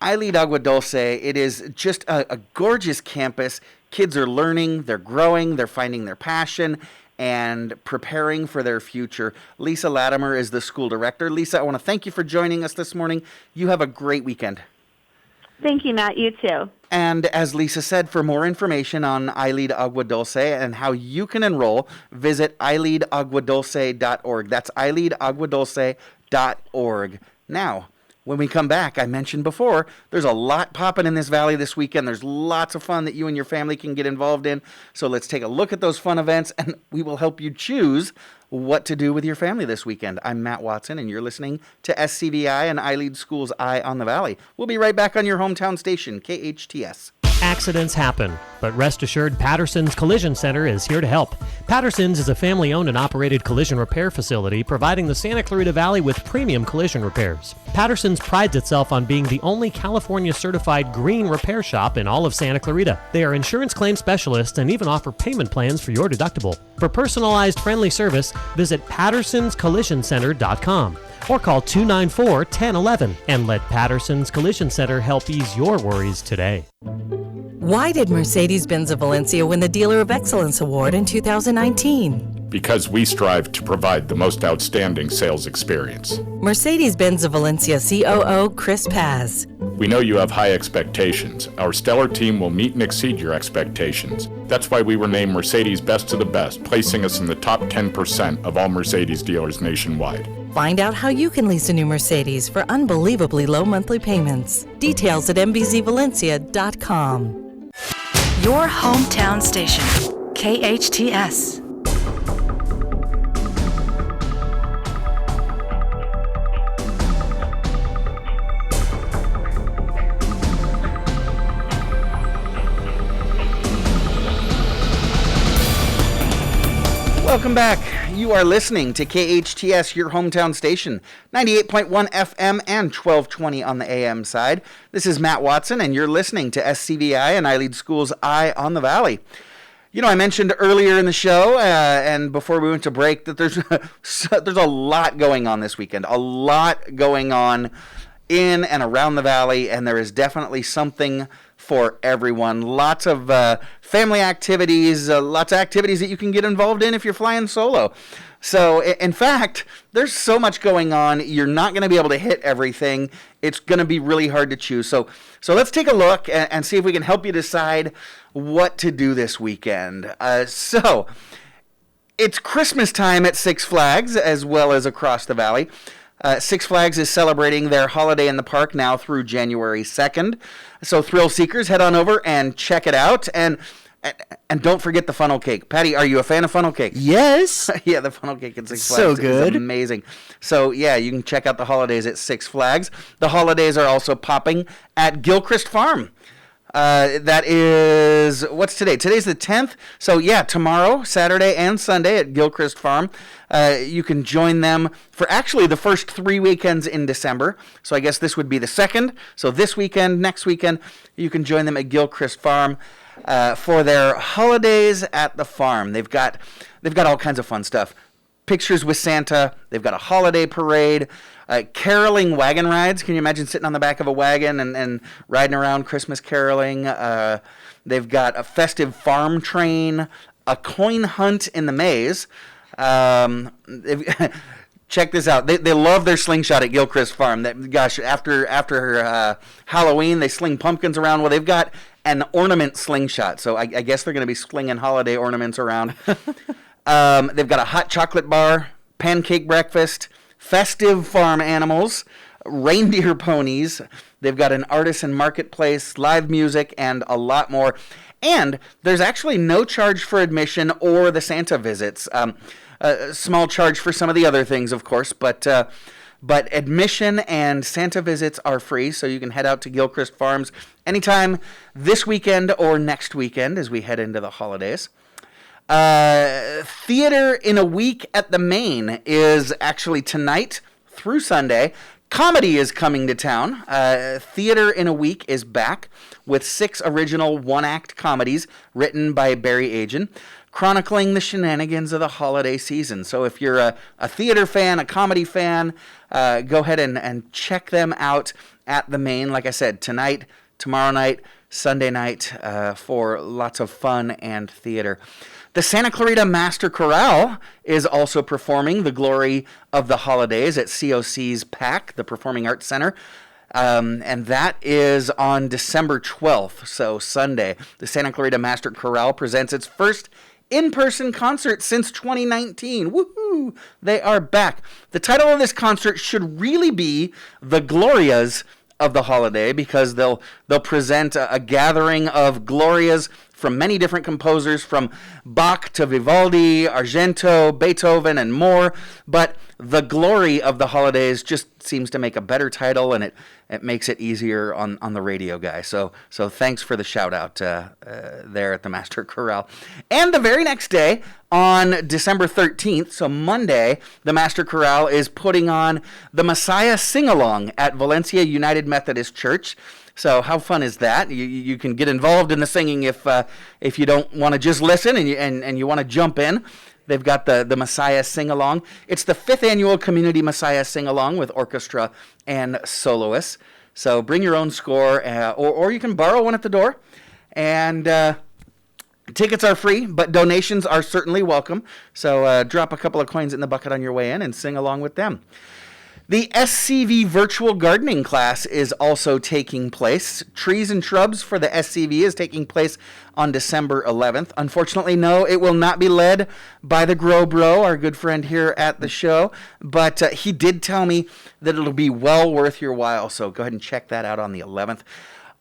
iLEAD Agua Dulce, it is just a gorgeous campus. Kids are learning, they're growing, they're finding their passion, and preparing for their future. Lisa Latimer is the school director. Lisa, I want to thank you for joining us this morning. You have a great weekend. Thank you, Matt. You too. And as Lisa said, for more information on iLEAD Agua Dulce and how you can enroll, visit iLEADAguadulce.org. That's iLEADAguadulce.org. Now, when we come back, I mentioned before, there's a lot popping in this valley this weekend. There's lots of fun that you and your family can get involved in. So let's take a look at those fun events, and we will help you choose what to do with your family this weekend. I'm Matt Watson, and you're listening to SCVI and iLEAD School's Eye on the Valley. We'll be right back on your hometown station, KHTS. Accidents happen, but rest assured Patterson's Collision Center is here to help. Patterson's is a family-owned and operated collision repair facility providing the Santa Clarita Valley with premium collision repairs. Patterson's prides itself on being the only California-certified green repair shop in all of Santa Clarita. They are insurance claim specialists and even offer payment plans for your deductible. For personalized, friendly service, visit Patterson'sCollisionCenter.com or call 294-1011 and let Patterson's Collision Center help ease your worries today. Why did Mercedes-Benz of Valencia win the Dealer of Excellence Award in 2019? Because we strive to provide the most outstanding sales experience. Mercedes-Benz of Valencia COO Chris Paz. We know you have high expectations. Our stellar team will meet and exceed your expectations. That's why we were named Mercedes Best of the Best, placing us in the top 10% of all Mercedes dealers nationwide. Find out how you can lease a new Mercedes for unbelievably low monthly payments. Details at mbzvalencia.com. Your hometown station, KHTS. Welcome back. You are listening to KHTS, your hometown station, 98.1 FM and 1220 on the AM side. This is Matt Watson, and you're listening to SCVI and iLEAD School's Eye on the Valley. You know, I mentioned earlier in the show and before we went to break that there's a lot going on this weekend, a lot going on in and around the valley, and there is definitely something for everyone. Lots of family activities, lots of activities that you can get involved in if you're flying solo. So, in fact, there's so much going on, you're not going to be able to hit everything. It's going to be really hard to choose. So let's take a look and see if we can help you decide what to do this weekend. So, it's Christmas time at Six Flags as well as across the valley. Six Flags is celebrating their holiday in the park now through January 2nd. So thrill seekers, head on over and check it out. And don't forget the funnel cake. Patty, are you a fan of funnel cake? Yes. Yeah, the funnel cake at Six So Flags good. is amazing. So, yeah, you can check out the holidays at Six Flags. The holidays are also popping at Gilchrist Farm. That is, what's today? Today's the 10th. So, yeah, tomorrow, Saturday and Sunday at Gilchrist Farm. You can join them for actually the first 3 weekends in December. So I guess this would be the second. So this weekend, next weekend, you can join them at Gilchrist Farm for their holidays at the farm. They've got all kinds of fun stuff. Pictures with Santa. They've got a holiday parade. Caroling wagon rides. Can you imagine sitting on the back of a wagon and riding around Christmas caroling? They've got a festive farm train, a coin hunt in the maze. Check this out. They love their slingshot at Gilchrist Farm. Gosh, after Halloween, they sling pumpkins around. Well, they've got an ornament slingshot. So I guess they're going to be slinging holiday ornaments around. They've got a hot chocolate bar, pancake breakfast, festive farm animals, reindeer ponies. They've got an artisan marketplace, live music, and a lot more. And there's actually no charge for admission or the Santa visits. A small charge for some of the other things, of course, but admission and Santa visits are free, so you can head out to Gilchrist Farms anytime this weekend or next weekend as we head into the holidays. Theater in a Week at the Main is actually tonight through Sunday. Comedy is coming to town. Theater in a Week is back with 6 original one-act comedies written by Barry Agin, chronicling the shenanigans of the holiday season. So if you're a theater fan, a comedy fan, go ahead and check them out at the Main. Like I said, tonight, tomorrow night, Sunday night, for lots of fun and theater. The Santa Clarita Master Chorale is also performing The Glory of the Holidays at COC's PAC, the Performing Arts Center. And that is on December 12th, so Sunday. The Santa Clarita Master Chorale presents its first in-person concert since 2019. Woohoo! They are back. The title of this concert should really be The Glorias of the Holiday, because they'll present a gathering of Glorias from many different composers, from Bach to Vivaldi, Argento, Beethoven, and more. But The Glory of the Holidays just seems to make a better title, and it makes it easier on the radio guy. So thanks for the shout out there at the Master Chorale. And the very next day, on December 13th, so Monday, the Master Chorale is putting on the Messiah Sing-Along at Valencia United Methodist Church. So how fun is that? You can get involved in the singing if you don't want to just listen and you want to jump in. They've got the Messiah Sing-Along. It's the 5th annual Community Messiah Sing-Along with orchestra and soloists. So bring your own score, or you can borrow one at the door. And tickets are free, but donations are certainly welcome. So drop a couple of coins in the bucket on your way in and sing along with them. The SCV virtual gardening class is also taking place. Trees and Shrubs for the SCV is taking place on December 11th. Unfortunately, no, it will not be led by the Grow Bro, our good friend here at the show, but he did tell me that it'll be well worth your while, so go ahead and check that out on the 11th.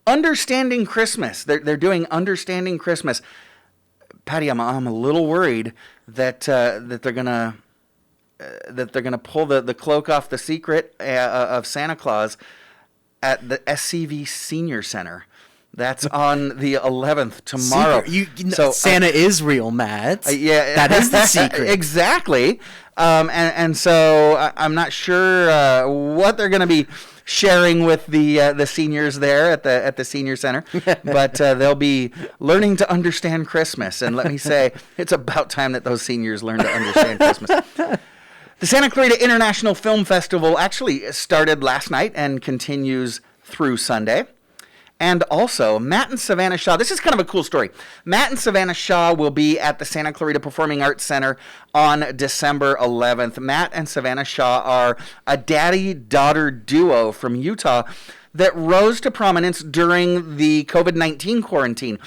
Understanding Christmas. They're doing Understanding Christmas. Patty, I'm a little worried that they're gonna pull the cloak off the secret of Santa Claus at the SCV Senior Center. That's on the 11th, tomorrow. So Santa is real, Matt. Yeah, that is the secret. Exactly. And so I'm not sure what they're going to be sharing with the seniors there at the Senior Center, but they'll be learning to understand Christmas. And let me say, it's about time that those seniors learn to understand Christmas. The Santa Clarita International Film Festival actually started last night and continues through Sunday. And also, Matt and Savannah Shaw, this is kind of a cool story. Matt and Savannah Shaw will be at the Santa Clarita Performing Arts Center on December 11th. Matt and Savannah Shaw are a daddy-daughter duo from Utah that rose to prominence during the COVID-19 quarantine.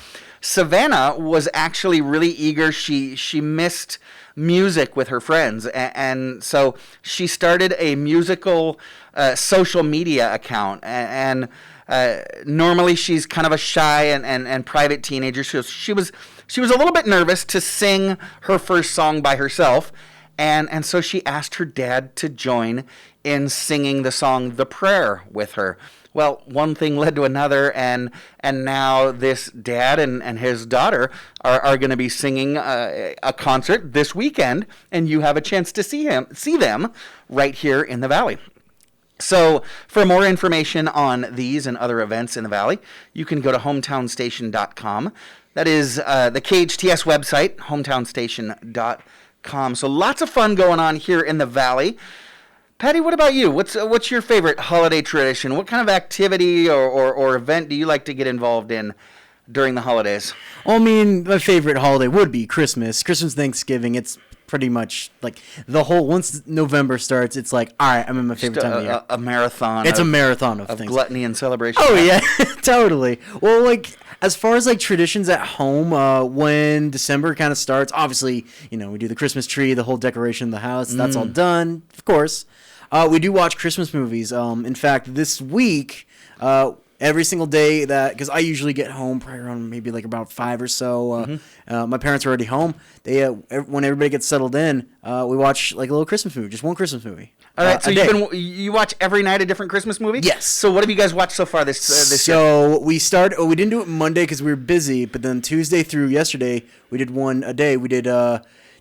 Savannah was actually really eager. She missed music with her friends, and so she started a musical social media account, and normally she's kind of a shy and private teenager. She was a little bit nervous to sing her first song by herself, and so she asked her dad to join in singing the song The Prayer with her. Well, one thing led to another, and now this dad and his daughter are going to be singing a concert this weekend, and you have a chance to see them right here in the Valley. So for more information on these and other events in the Valley, you can go to hometownstation.com. That is the KHTS website, hometownstation.com. So lots of fun going on here in the Valley. Patty, what about you? What's your favorite holiday tradition? What kind of activity or event do you like to get involved in during the holidays? Well, I mean, my favorite holiday would be Christmas, Thanksgiving. It's pretty much like the whole, once November starts, it's like, all right, I'm in my favorite time of year. A marathon. It's a marathon of things. Gluttony and celebration. Oh, yeah, totally. Well, like, as far as like traditions at home, when December kind of starts, obviously, we do the Christmas tree, the whole decoration of the house. That's all done, of course. We do watch Christmas movies. In fact, this week, every single day because I usually get home probably around maybe like about 5 or so. My parents are already home. When everybody gets settled in, we watch like a little Christmas movie, just one Christmas movie. All right, so you watch every night a different Christmas movie? Yes. So what have you guys watched so far this year? So we didn't do it Monday because we were busy, but then Tuesday through yesterday, we did one a day. We did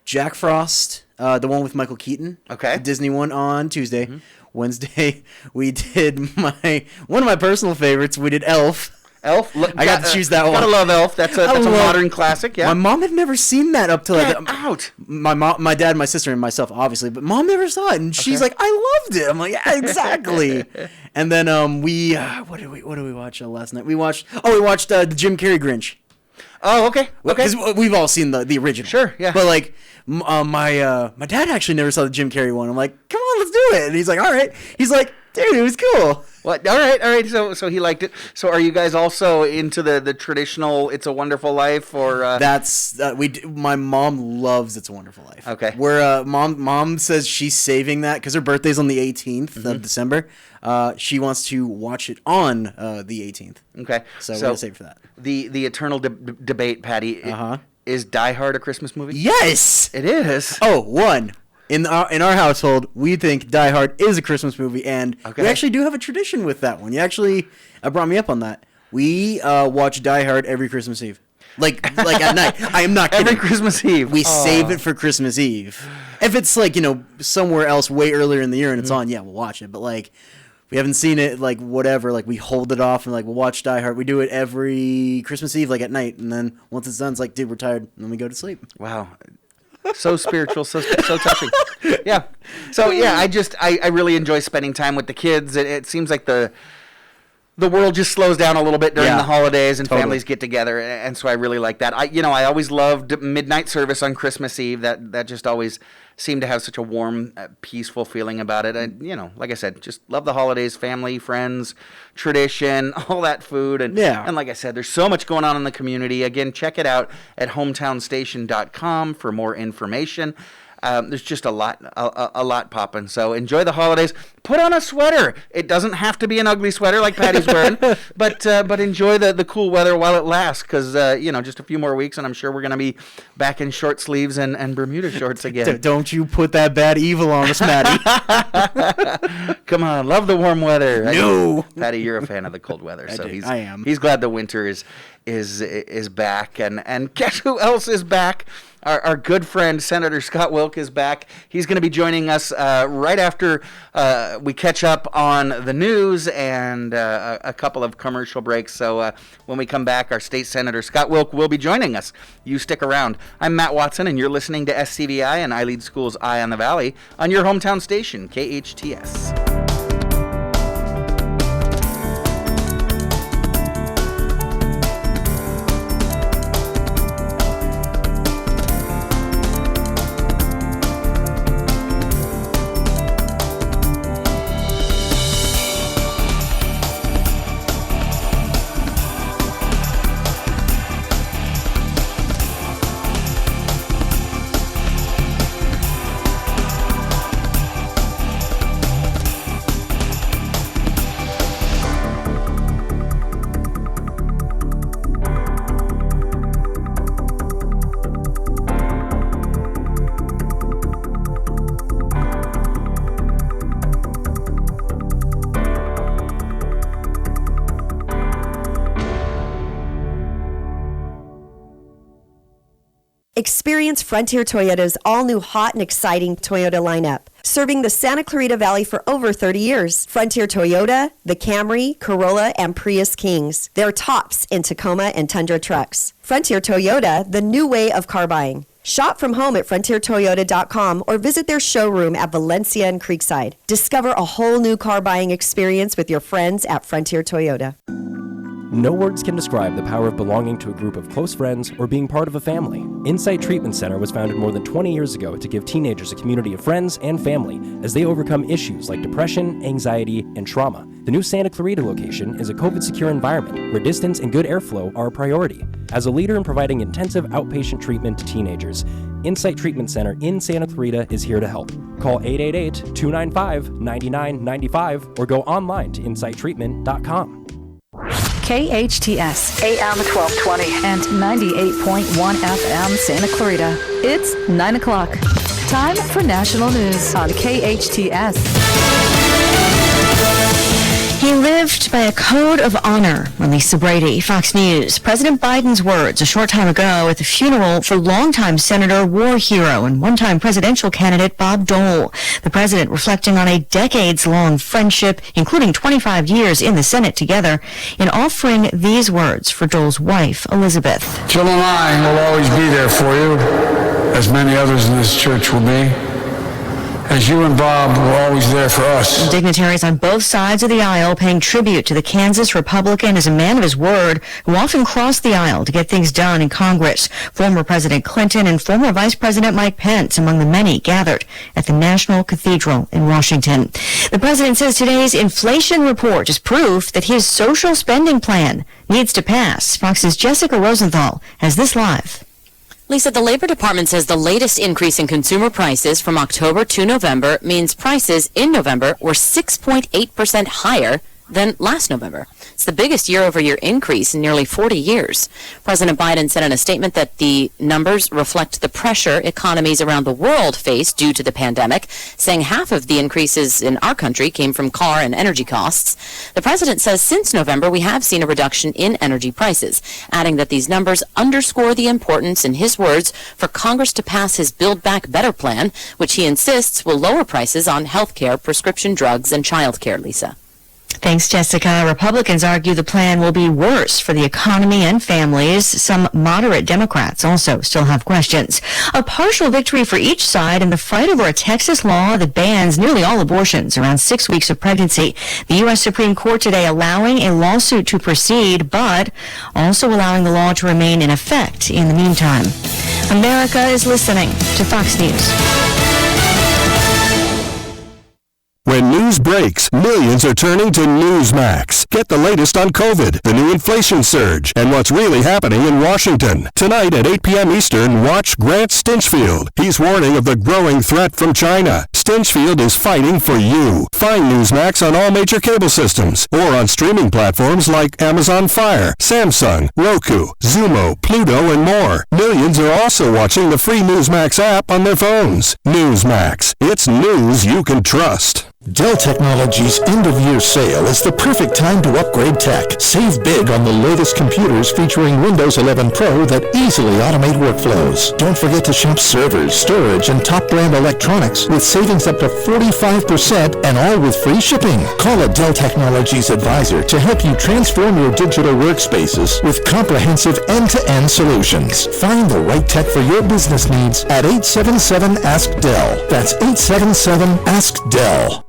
Jack Frost, the one with Michael Keaton. Okay. The Disney one on Tuesday. Wednesday, we did one of my personal favorites. We did Elf. Elf? I got to choose that one. Gotta love Elf. That's a modern classic, yeah. My mom had never seen that up till Get out. My mom, my dad, my sister, and myself, obviously, but mom never saw it, and she's like, "I loved it." I'm like, "Yeah, exactly." And then we what did we watch last night? We watched the Jim Carrey Grinch. Oh, okay. Because we've all seen the original. Sure, yeah. But like my dad actually never saw the Jim Carrey one. I'm like, "Come on, let's do it." And he's like, "All right." He's like, "Dude, it was cool." What? All right. So he liked it. So are you guys also into the traditional "It's a Wonderful Life" or? That's my mom loves "It's a Wonderful Life." Okay. Where mom says she's saving that because her birthday's on the 18th of December. She wants to watch it on the 18th. Okay. So we're gonna save for that. The eternal debate, Patty. Is Die Hard a Christmas movie? Yes, it is. Oh, one. In our household, we think Die Hard is a Christmas movie, and we actually do have a tradition with that one. You actually brought me up on that. We watch Die Hard every Christmas Eve, like at night. I am not kidding. Every Christmas Eve. We save it for Christmas Eve. If it's like somewhere else way earlier in the year and it's on, yeah, we'll watch it. But like we haven't seen it, like whatever. Like we hold it off and like we'll watch Die Hard. We do it every Christmas Eve, like at night, and then once it's done, it's like, dude, we're tired, and then we go to sleep. Wow. So spiritual, so touching. Yeah. So yeah, I really enjoy spending time with the kids. It seems like the world just slows down a little bit during the holidays and families get together, and so I really like that. I always loved midnight service on Christmas Eve. That just always seemed to have such a warm, peaceful feeling about it. And like I said, just love the holidays, family, friends, tradition, all that food, and like I said, there's so much going on in the community. Again, check it out at hometownstation.com for more information. There's just a lot popping. So enjoy the holidays. Put on a sweater. It doesn't have to be an ugly sweater like Patty's wearing, but enjoy the cool weather while it lasts. Because just a few more weeks, and I'm sure we're gonna be back in short sleeves and Bermuda shorts again. Don't you put that bad evil on us, Maddie? Come on, love the warm weather. No, Patty, you're a fan of the cold weather, so I am. He's glad the winter is back, and guess who else is back? Our good friend Senator Scott Wilk is back. He's going to be joining us right after we catch up on the news and a couple of commercial breaks. So when we come back, our state senator Scott Wilk will be joining us. You stick around. I'm Matt Watson, and you're listening to SCVI and iLEAD School's Eye on the Valley on your hometown station, KHTS. Experience Frontier Toyota's all-new hot and exciting Toyota lineup. Serving the Santa Clarita Valley for over 30 years. Frontier Toyota, the Camry, Corolla, and Prius Kings. They're tops in Tacoma and Tundra trucks. Frontier Toyota, the new way of car buying. Shop from home at frontiertoyota.com or visit their showroom at Valencia and Creekside. Discover a whole new car buying experience with your friends at Frontier Toyota. No words can describe the power of belonging to a group of close friends or being part of a family. Insight Treatment Center was founded more than 20 years ago to give teenagers a community of friends and family as they overcome issues like depression, anxiety, and trauma. The new Santa Clarita location is a COVID-secure environment where distance and good airflow are a priority. As a leader in providing intensive outpatient treatment to teenagers, Insight Treatment Center in Santa Clarita is here to help. Call 888-295-9995 or go online to insighttreatment.com. KHTS, AM 1220 and 98.1 FM Santa Clarita. It's 9 o'clock. Time for national news on KHTS. He lived by a code of honor, Lisa Brady, Fox News. President Biden's words a short time ago at the funeral for longtime Senator, war hero, and one-time presidential candidate Bob Dole. The president reflecting on a decades-long friendship, including 25 years in the Senate together, in offering these words for Dole's wife, Elizabeth. Jill and I will always be there for you, as many others in this church will be. As you and Bob were always there for us. Dignitaries on both sides of the aisle paying tribute to the Kansas Republican as a man of his word who often crossed the aisle to get things done in Congress. Former President Clinton and former Vice President Mike Pence among the many gathered at the National Cathedral in Washington. The president says today's inflation report is proof that his social spending plan needs to pass. Fox's Jessica Rosenthal has this live. Lisa, the Labor Department says the latest increase in consumer prices from October to November means prices in November were 6.8% higher than last November. It's the biggest year-over-year increase in nearly 40 years. President Biden said in a statement that the numbers reflect the pressure economies around the world face due to the pandemic, saying half of the increases in our country came from car and energy costs. The president says since November we have seen a reduction in energy prices, adding that these numbers underscore the importance, in his words, for Congress to pass his Build Back Better plan, which he insists will lower prices on health care, prescription drugs, and child care. Lisa. Thanks, Jessica. Republicans argue the plan will be worse for the economy and families. Some moderate Democrats also still have questions. A partial victory for each side in the fight over a Texas law that bans nearly all abortions around 6 weeks of pregnancy. The U.S. Supreme Court today allowing a lawsuit to proceed, but also allowing the law to remain in effect in the meantime. America is listening to Fox News. When news breaks, millions are turning to Newsmax. Get the latest on COVID, the new inflation surge, and what's really happening in Washington. Tonight at 8 p.m. Eastern, watch Grant Stinchfield. He's warning of the growing threat from China. Stinchfield is fighting for you. Find Newsmax on all major cable systems or on streaming platforms like Amazon Fire, Samsung, Roku, Xumo, Pluto, and more. Millions are also watching the free Newsmax app on their phones. Newsmax. It's news you can trust. Dell Technologies' end-of-year sale is the perfect time to upgrade tech. Save big on the latest computers featuring Windows 11 Pro that easily automate workflows. Don't forget to shop servers, storage, and top-brand electronics with savings up to 45% and all with free shipping. Call a Dell Technologies advisor to help you transform your digital workspaces with comprehensive end-to-end solutions. Find the right tech for your business needs at 877-ASK-DELL. That's 877-ASK-DELL.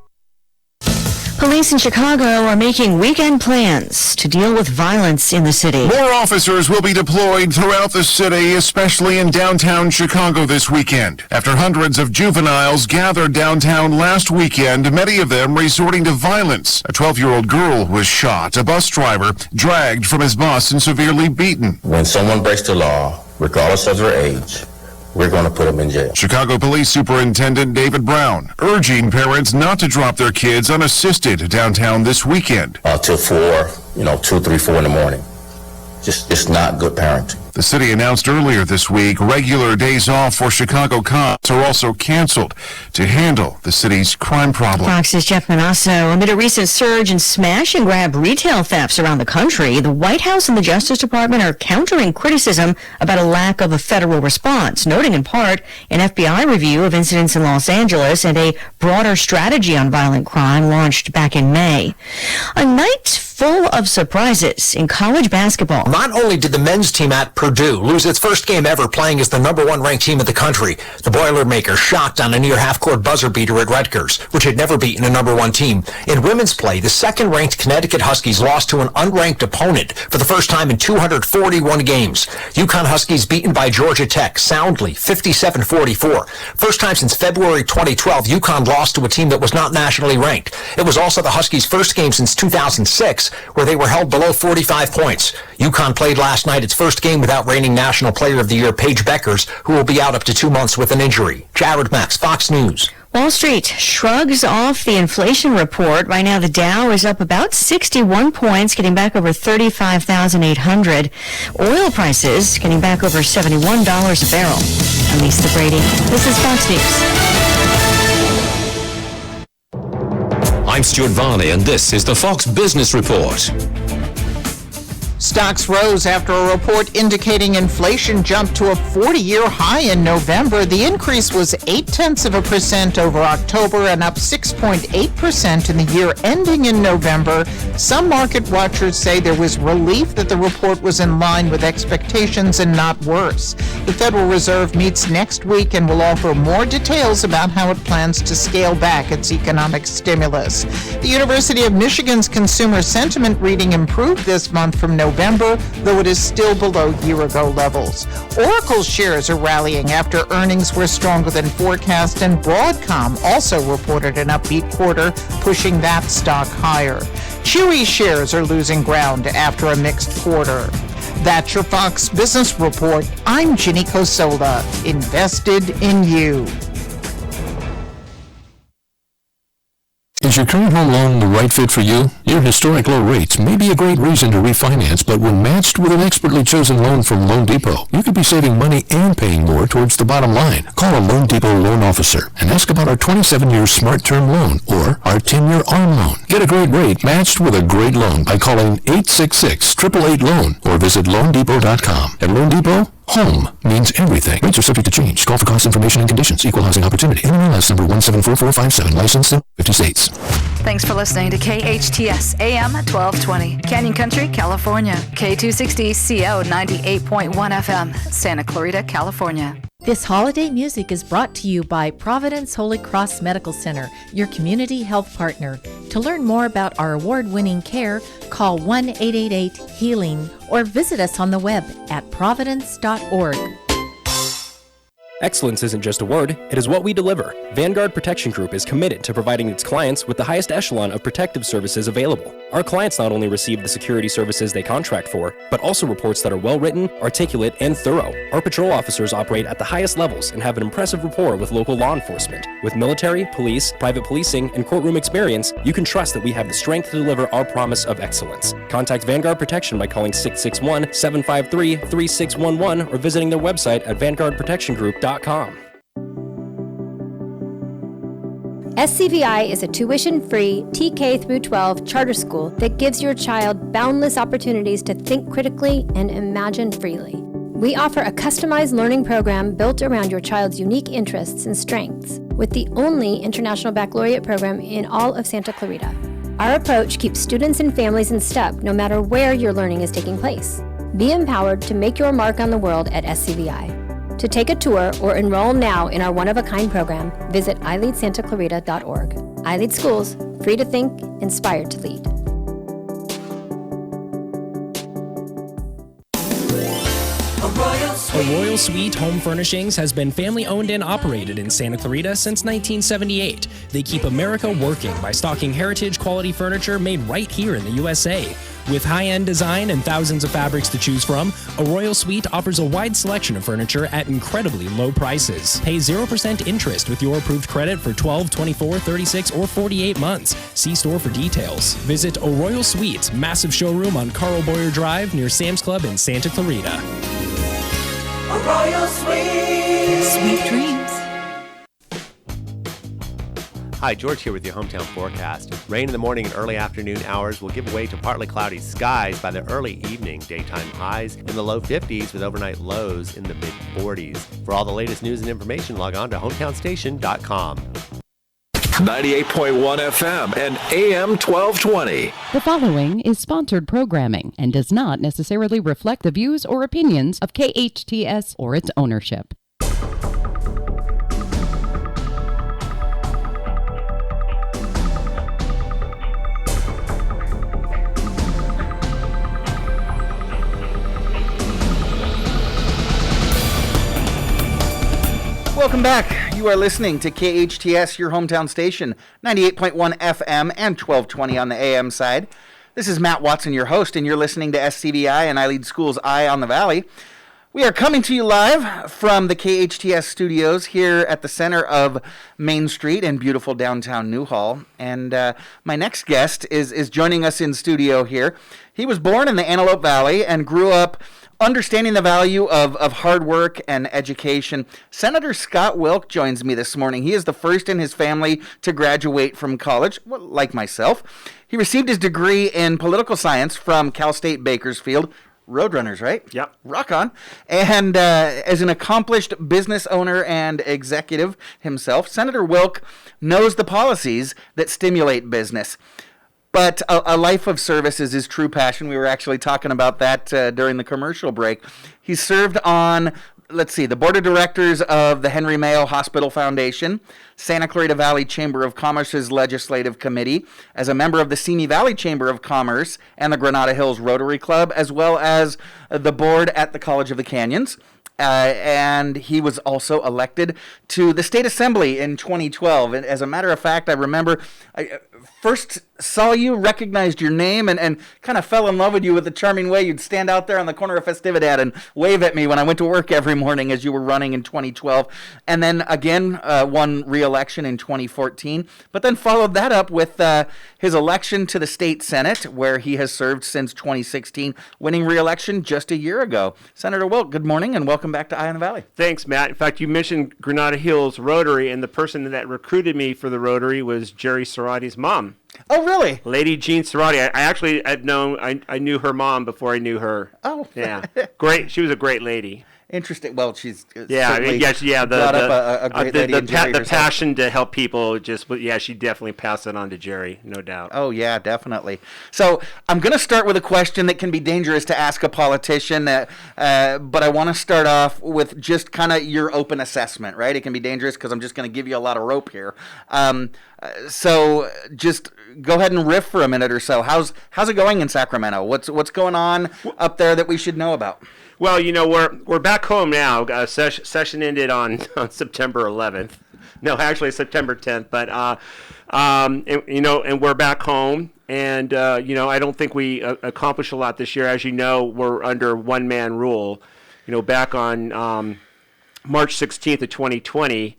Police in Chicago are making weekend plans to deal with violence in the city. More officers will be deployed throughout the city, especially in downtown Chicago this weekend. After hundreds of juveniles gathered downtown last weekend, many of them resorting to violence. A 12-year-old girl was shot, a bus driver dragged from his bus and severely beaten. When someone breaks the law, regardless of their age, we're going to put them in jail. Chicago Police Superintendent David Brown urging parents not to drop their kids unassisted downtown this weekend. Till 2, 3, 4 in the morning. just not good parenting. The city announced earlier this week regular days off for Chicago cops are also canceled to handle the city's crime problem. Fox's Jeff Manasso. Amid a recent surge in smash and grab retail thefts around the country, the White House and the Justice Department are countering criticism about a lack of a federal response, noting in part an FBI review of incidents in Los Angeles and a broader strategy on violent crime launched back in May. A night full of surprises in college basketball. Not only did the men's team at Purdue lose its first game ever playing as the number one ranked team in the country, the Boilermakers shocked on a near half-court buzzer beater at Rutgers, which had never beaten a number one team. In women's play, the second-ranked Connecticut Huskies lost to an unranked opponent for the first time in 241 games. UConn Huskies beaten by Georgia Tech soundly, 57-44. First time since February 2012, UConn lost to a team that was not nationally ranked. It was also the Huskies' first game since 2006, where they were held below 45 points. UConn played last night its first game without reigning National Player of the Year Paige Beckers, who will be out up to 2 months with an injury. Jared Max, Fox News. Wall Street shrugs off the inflation report. Right now, the Dow is up about 61 points, getting back over 35,800. Oil prices getting back over $71 a barrel. I'm Lisa Brady. This is Fox News. I'm Stuart Varney, and this is the Fox Business Report. Stocks rose after a report indicating inflation jumped to a 40-year high in November. The increase was 0.8% over October and up 6.8% in the year ending in November. Some market watchers say there was relief that the report was in line with expectations and not worse. The Federal Reserve meets next week and will offer more details about how it plans to scale back its economic stimulus. The University of Michigan's consumer sentiment reading improved this month from November, though it is still below year-ago levels. Oracle's shares are rallying after earnings were stronger than forecast, and Broadcom also reported an upbeat quarter, pushing that stock higher. Chewy shares are losing ground after a mixed quarter. That's your Fox Business Report. I'm Ginny Cosola, invested in you. Is your current home loan the right fit for you? Your historic low rates may be a great reason to refinance, but when matched with an expertly chosen loan from Loan Depot, you could be saving money and paying more towards the bottom line. Call a Loan Depot loan officer and ask about our 27-year Smart Term loan or our 10-year ARM loan. Get a great rate matched with a great loan by calling 866-888-LOAN or visit LoanDepot.com. At Loan Depot, home means everything. Rates are subject to change. Call for cost information and conditions. Equal housing opportunity. NMLS number 174457. Licensed in 50 states. Thanks for listening to KHTS AM 1220. Canyon Country, California. K260CO 98.1 FM. Santa Clarita, California. This holiday music is brought to you by Providence Holy Cross Medical Center, your community health partner. To learn more about our award-winning care, call 1-888-HEALING or visit us on the web at providence.org. Excellence isn't just a word, it is what we deliver. Vanguard Protection Group is committed to providing its clients with the highest echelon of protective services available. Our clients not only receive the security services they contract for, but also reports that are well-written, articulate, and thorough. Our patrol officers operate at the highest levels and have an impressive rapport with local law enforcement. With military, police, private policing, and courtroom experience, you can trust that we have the strength to deliver our promise of excellence. Contact Vanguard Protection by calling 661-753-3611 or visiting their website at vanguardprotectiongroup.com. SCVI is a tuition-free TK through 12 charter school that gives your child boundless opportunities to think critically and imagine freely. We offer a customized learning program built around your child's unique interests and strengths, with the only international baccalaureate program in all of Santa Clarita. Our approach keeps students and families in step no matter where your learning is taking place. Be empowered to make your mark on the world at SCVI. To take a tour or enroll now in our one-of-a-kind program, visit iLEADSantaClarita.org. iLEAD Schools, free to think, inspired to lead. A Royal Suite Home Furnishings has been family-owned and operated in Santa Clarita since 1978. They keep America working by stocking heritage quality furniture made right here in the USA. With high-end design and thousands of fabrics to choose from, a Royal Suite offers a wide selection of furniture at incredibly low prices. Pay 0% interest with your approved credit for 12, 24, 36, or 48 months. See store for details. Visit A Royal Suite, massive showroom on Carl Boyer Drive near Sam's Club in Santa Clarita. A Royal Suite. Sweet dreams. Hi, George here with your hometown forecast. Rain in the morning and early afternoon hours will give way to partly cloudy skies by the early evening. Daytime highs in the low 50s with overnight lows in the mid 40s. For all the latest news and information, log on to hometownstation.com. 98.1 FM and AM 1220. The following is sponsored programming and does not necessarily reflect the views or opinions of KHTS or its ownership. Welcome back. You are listening to KHTS, your hometown station, 98.1 FM and 1220 on the AM side. This is Matt Watson, your host, and you're listening to SCVI and iLEAD School's Eye on the Valley. We are coming to you live from the KHTS studios here at the center of Main Street in beautiful downtown Newhall. And my next guest is joining us in studio here. He was born in the Antelope Valley and grew up understanding the value of hard work and education. Senator Scott Wilk joins me this morning. He is the first in his family to graduate from college, well, like myself. He received his degree in political science from Cal State Bakersfield. Roadrunners, right? Yep. Rock on. And as an accomplished business owner and executive himself, Senator Wilk knows the policies that stimulate business. But a life of service is his true passion. We were actually talking about that during the commercial break. He served on, the board of directors of the Henry Mayo Hospital Foundation, Santa Clarita Valley Chamber of Commerce's Legislative Committee, as a member of the Simi Valley Chamber of Commerce and the Granada Hills Rotary Club, as well as the board at the College of the Canyons. And he was also elected to the State Assembly in 2012. And as a matter of fact, I remember I first saw you, recognized your name, and kind of fell in love with you with the charming way you'd stand out there on the corner of Festividad and wave at me when I went to work every morning as you were running in 2012. And then again, won re-election in 2014, but then followed that up with his election to the State Senate, where he has served since 2016, winning re-election just a year ago. Senator Wilk, good morning and welcome back to Eye on the Valley. Thanks, Matt. In fact, you mentioned Granada Hills Rotary, and the person that recruited me for the Rotary was Jerry Cerati's mom. Oh, really? Lady Jean Cerati. I knew her mom before I knew her. Oh. Yeah. Great. She was a great lady. Interesting. Well, she's brought up a great lady in Jerry the herself. passion to help people. She definitely passed it on to Jerry, no doubt. Oh yeah, definitely. So I'm going to start with a question that can be dangerous to ask a politician, but I want to start off with just kind of your open assessment. Right? It can be dangerous because I'm just going to give you a lot of rope here. So just go ahead and riff for a minute or so. How's it going in Sacramento? What's going on up there that we should know about? Well, we're back home now. Session ended on September 11th. No, actually September 10th. But and we're back home, and I don't think we accomplished a lot this year. As you know, we're under one-man rule. Back on March 16th of 2020,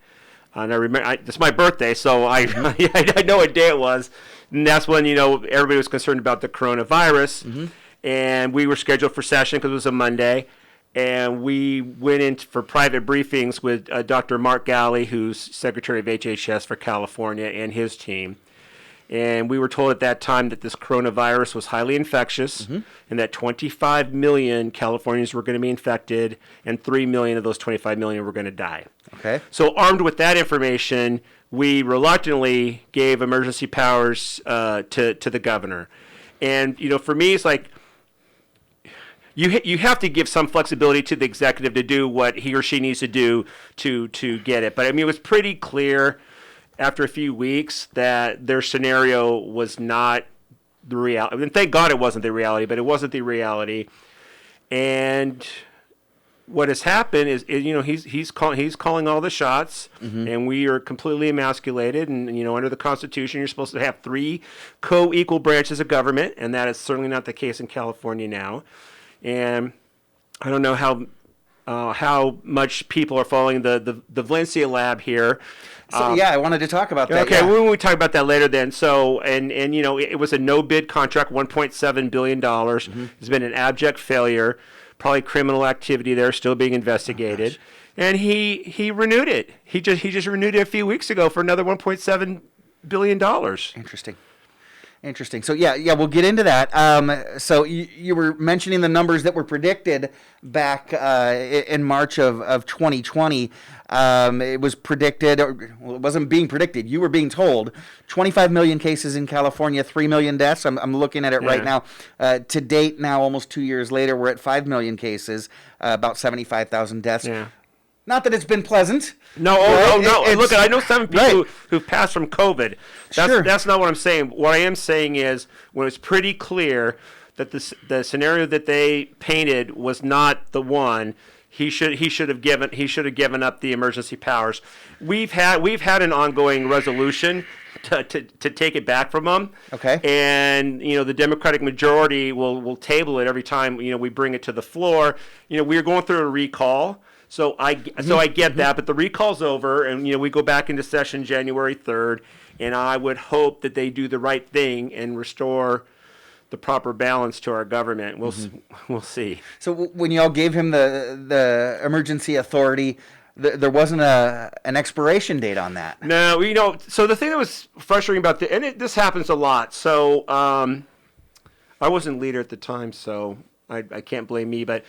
and I remember it's my birthday, so I know what day it was, and that's when everybody was concerned about the coronavirus. Mm-hmm. And we were scheduled for session because it was a Monday, and we went in for private briefings with Dr. Mark Galley, who's Secretary of HHS for California, and his team. And we were told at that time that this coronavirus was highly infectious, mm-hmm. and that 25 million Californians were going to be infected, and 3 million of those 25 million were going to die. Okay. So armed with that information, we reluctantly gave emergency powers to the governor. And, for me, it's like, You have to give some flexibility to the executive to do what he or she needs to do to get it. But, it was pretty clear after a few weeks that their scenario was not the reality. And thank God it wasn't the reality, but it wasn't the reality. And what has happened is he's calling all the shots, and we are completely emasculated. And under the Constitution, you're supposed to have 3 co-equal branches of government, and that is certainly not the case in California now. And I don't know how much people are following the Valencia lab here. So, I wanted to talk about that. Okay, we'll talk about that later then. So, and it was a no-bid contract, $1.7 billion. It's been an abject failure, probably criminal activity there still being investigated. And he renewed it. He just renewed it a few weeks ago for another $1.7 billion. Interesting. So we'll get into that. So you were mentioning the numbers that were predicted back in March of 2020. It was predicted, it wasn't being predicted. You were being told 25 million cases in California, 3 million deaths. I'm looking at it right now. To date, now almost 2 years later, we're at 5 million cases, about 75,000 deaths. Yeah. Not that it's been pleasant. No. Look, I know some people who've passed from COVID. That's not what I'm saying. What I am saying is, when it's pretty clear that the scenario that they painted was not the one, he should have given up the emergency powers. We've had an ongoing resolution to take it back from them. Okay. And the Democratic majority will table it every time we bring it to the floor. We're going through a recall. So I get that, but the recall's over, and we go back into session January 3rd, and I would hope that they do the right thing and restore the proper balance to our government. We'll see. So when y'all gave him the emergency authority, there wasn't an expiration date on that. No, so the thing that was frustrating about this happens a lot. So I wasn't leader at the time, so I can't blame me, but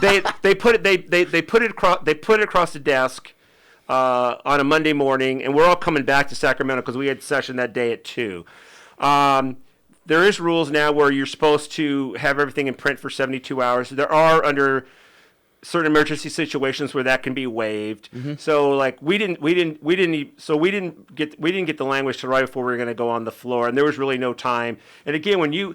they put it across the desk on a Monday morning, and we're all coming back to Sacramento because we had session that day at 2. There is rules now where you're supposed to have everything in print for 72 hours. There are, under certain emergency situations, where that can be waived. So we didn't get the language to right before we were going to go on the floor, and there was really no time. And again, when he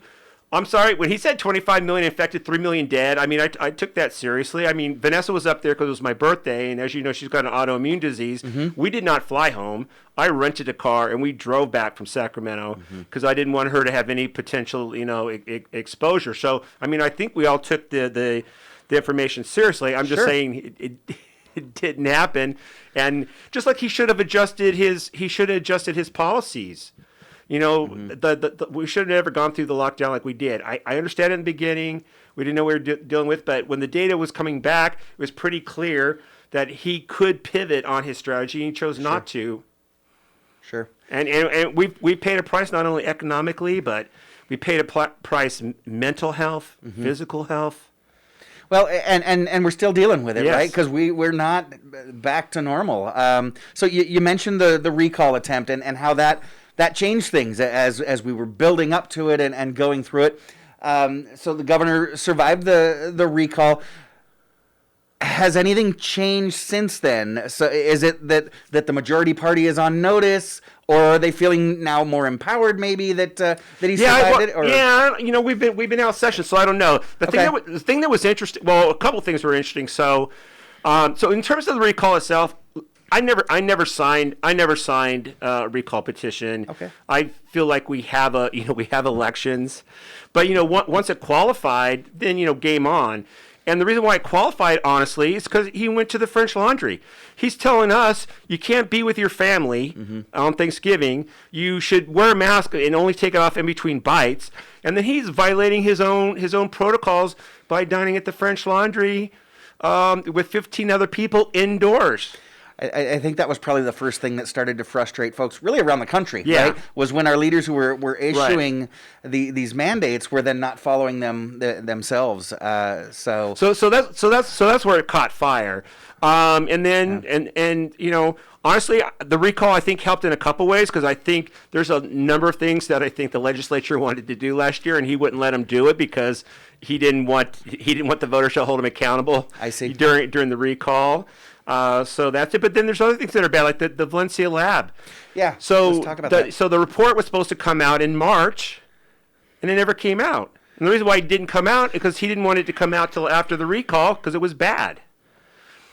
said 25 million infected, 3 million dead, I mean, I took that seriously. I mean, Vanessa was up there because it was my birthday, and as you know, she's got an autoimmune disease. We did not fly home. I rented a car, and we drove back from Sacramento because I didn't want her to have any potential, exposure. So, I mean, I think we all took the information seriously. I'm just saying it didn't happen, and just like he should have adjusted his policies. We should have never gone through the lockdown like we did. I understand in the beginning we didn't know what we were dealing with, but when the data was coming back, it was pretty clear that he could pivot on his strategy, and he chose not to. Sure. And we paid a price not only economically, but we paid a price mental health, physical health. Well, and we're still dealing with it, right? Because we're not back to normal. So you mentioned the recall attempt and how that changed things as we were building up to it and going through it. So the governor survived the recall. Has anything changed since then? So is it that the majority party is on notice, or are they feeling now more empowered? Maybe that he survived it. Or? We've been out of session, so I don't know. The thing that was interesting. Well, a couple things were interesting. So in terms of the recall itself, I never signed a recall petition. Okay. I feel like we have elections, but once it qualified, then game on. And the reason why it qualified, honestly, is because he went to the French Laundry. He's telling us you can't be with your family on Thanksgiving. You should wear a mask and only take it off in between bites. And then he's violating his own protocols by dining at the French Laundry with 15 other people indoors. I think that was probably the first thing that started to frustrate folks really around the country, right? Was when our leaders who were issuing these mandates were then not following them themselves. So that's where it caught fire. And then honestly, the recall I think helped in a couple ways, because I think there's a number of things that I think the legislature wanted to do last year, and he wouldn't let them do it because he didn't want the voters to hold him accountable. I see. During the recall. So that's it. But then there's other things that are bad, like the Valencia lab. Yeah. So let's talk about that. So the report was supposed to come out in March, and it never came out. And the reason why it didn't come out is because he didn't want it to come out till after the recall because it was bad.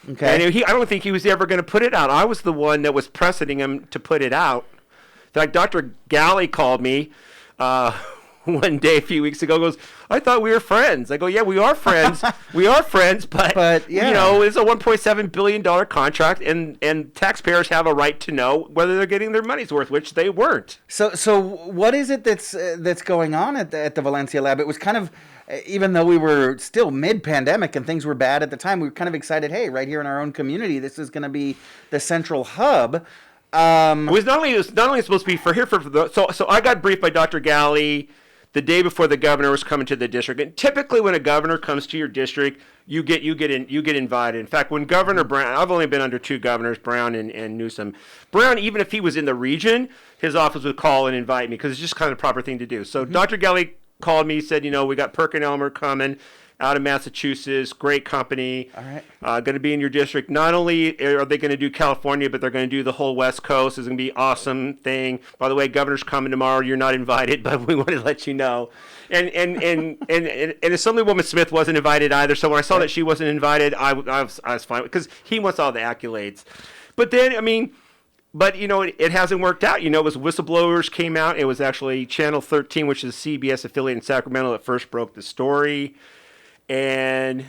Okay. And I don't think he was ever going to put it out. I was the one that was pressing him to put it out. In fact, Dr. Galley called me one day a few weeks ago, goes, I thought we were friends. I go, yeah, we are friends. We are friends, but yeah. you know, it's a $1.7 billion contract, and taxpayers have a right to know whether they're getting their money's worth, which they weren't. So what is it that's going on at the Valencia lab? It was kind of, even though we were still mid-pandemic and things were bad at the time, we were kind of excited, hey, right here in our own community, this is going to be the central hub. It was not only supposed to be so I got briefed by Dr. Galley the day before the governor was coming to the district. And typically when a governor comes to your district, you get invited. In fact, when Governor Brown, I've only been under two governors, Brown and Newsom. Brown, even if he was in the region, his office would call and invite me because it's just kind of the proper thing to do. So Dr. Galley called me, said, you know, we got Perk and Elmer coming out of Massachusetts, great company, all right, going to be in your district. Not only are they going to do California, but they're going to do the whole West Coast. It's going to be an awesome thing. By the way, governor's coming tomorrow. You're not invited, but we wanted to let you know. And Assemblywoman Smith wasn't invited either. So when I saw that she wasn't invited, I was fine because he wants all the accolades. But then, But, you know, it hasn't worked out. You know, it was whistleblowers came out. It was actually Channel 13, which is a CBS affiliate in Sacramento, that first broke the story. And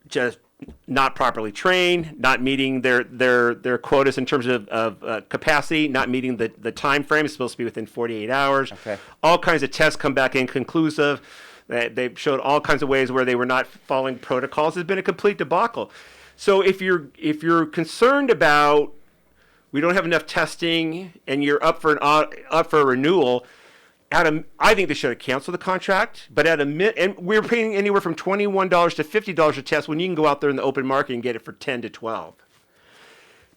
just not properly trained, not meeting their quotas in terms of capacity, not meeting the time frame. It's supposed to be within 48 hours. Okay. All kinds of tests come back inconclusive. They've showed all kinds of ways where they were not following protocols. It's been a complete debacle. So if you're concerned about we don't have enough testing and you're up for a renewal, I think they should have canceled the contract. But and we're paying anywhere from $21 to $50 a test when you can go out there in the open market and get it for $10 to $12.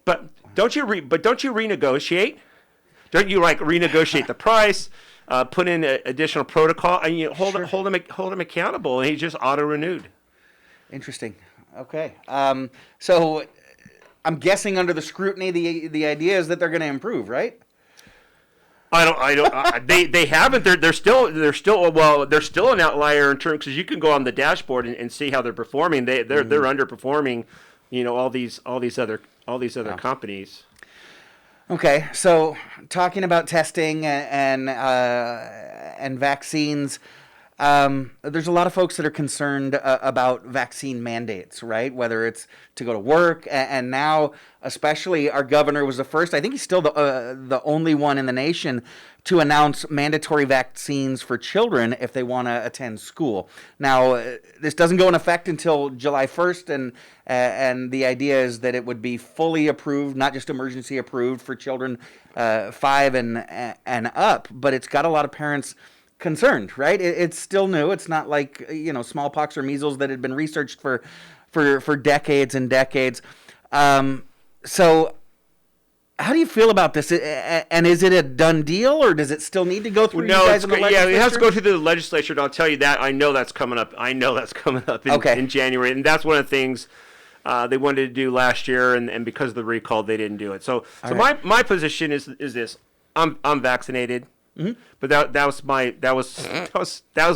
But don't you renegotiate? Don't you renegotiate the price? Put in additional protocol and hold him accountable, and he just auto renewed. Interesting. Okay. So I'm guessing under the scrutiny, the idea is that they're going to improve, right? I don't. They haven't. They're still an outlier in terms, because you can go on the dashboard and see how they're performing. They're underperforming, all these other companies. Okay, so talking about testing and vaccines, there's a lot of folks that are concerned about vaccine mandates, right? Whether it's to go to work, and now especially our governor was the first, I think he's still the only one in the nation to announce mandatory vaccines for children if they want to attend school. Now, this doesn't go in effect until July 1st, and the idea is that it would be fully approved, not just emergency approved for children 5 and up, but it's got a lot of parents concerned, right? It's still new. It's not like, smallpox or measles that had been researched for decades and decades. So how do you feel about this? And is it a done deal, or does it still need to go through you guys in the legislature? Yeah, it has to go through the legislature, and I'll tell you that. I know that's coming up. In January, and that's one of the things they wanted to do last year, and because of the recall, they didn't do it. So right. my position is this: I'm vaccinated. Mm-hmm. But that was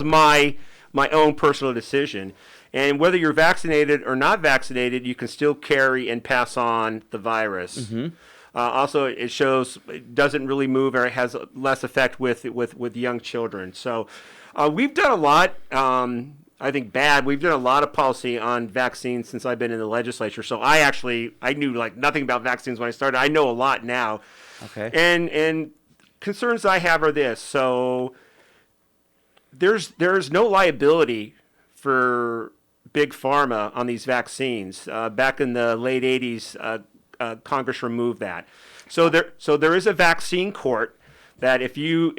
my own personal decision. And whether you're vaccinated or not vaccinated, you can still carry and pass on the virus. Mm-hmm. Also, it doesn't really move, or it has less effect with young children. So we've done a lot. I think we've done a lot of policy on vaccines since I've been in the legislature. So I knew nothing about vaccines when I started. I know a lot now. Okay. And concerns I have are this. So there's no liability for big pharma on these vaccines. Back in the late 80s, Congress removed that. So there is a vaccine court that if you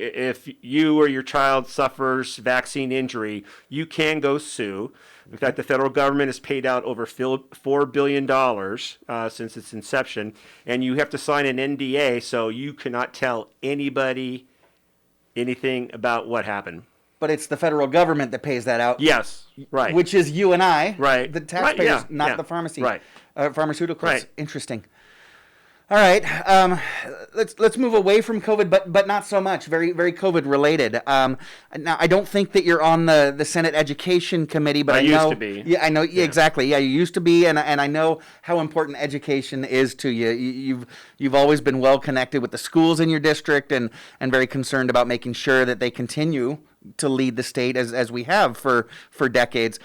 or your child suffers vaccine injury, you can go sue. In fact, the federal government has paid out over $4 billion since its inception, and you have to sign an NDA, so you cannot tell anybody anything about what happened. But it's the federal government that pays that out. Yes, right. Which is you and I, right? The taxpayers, right, not the pharmacy, right? Pharmaceuticals. Right. Interesting. All right, let's move away from COVID, but not so much. Very COVID related. Now, I don't think that you're on the Senate Education Committee, but I know, used to be. Yeah, I know. Yeah. Exactly. Yeah, you used to be, and I know how important education is to you. You've always been well connected with the schools in your district, and very concerned about making sure that they continue to lead the state as we have for decades.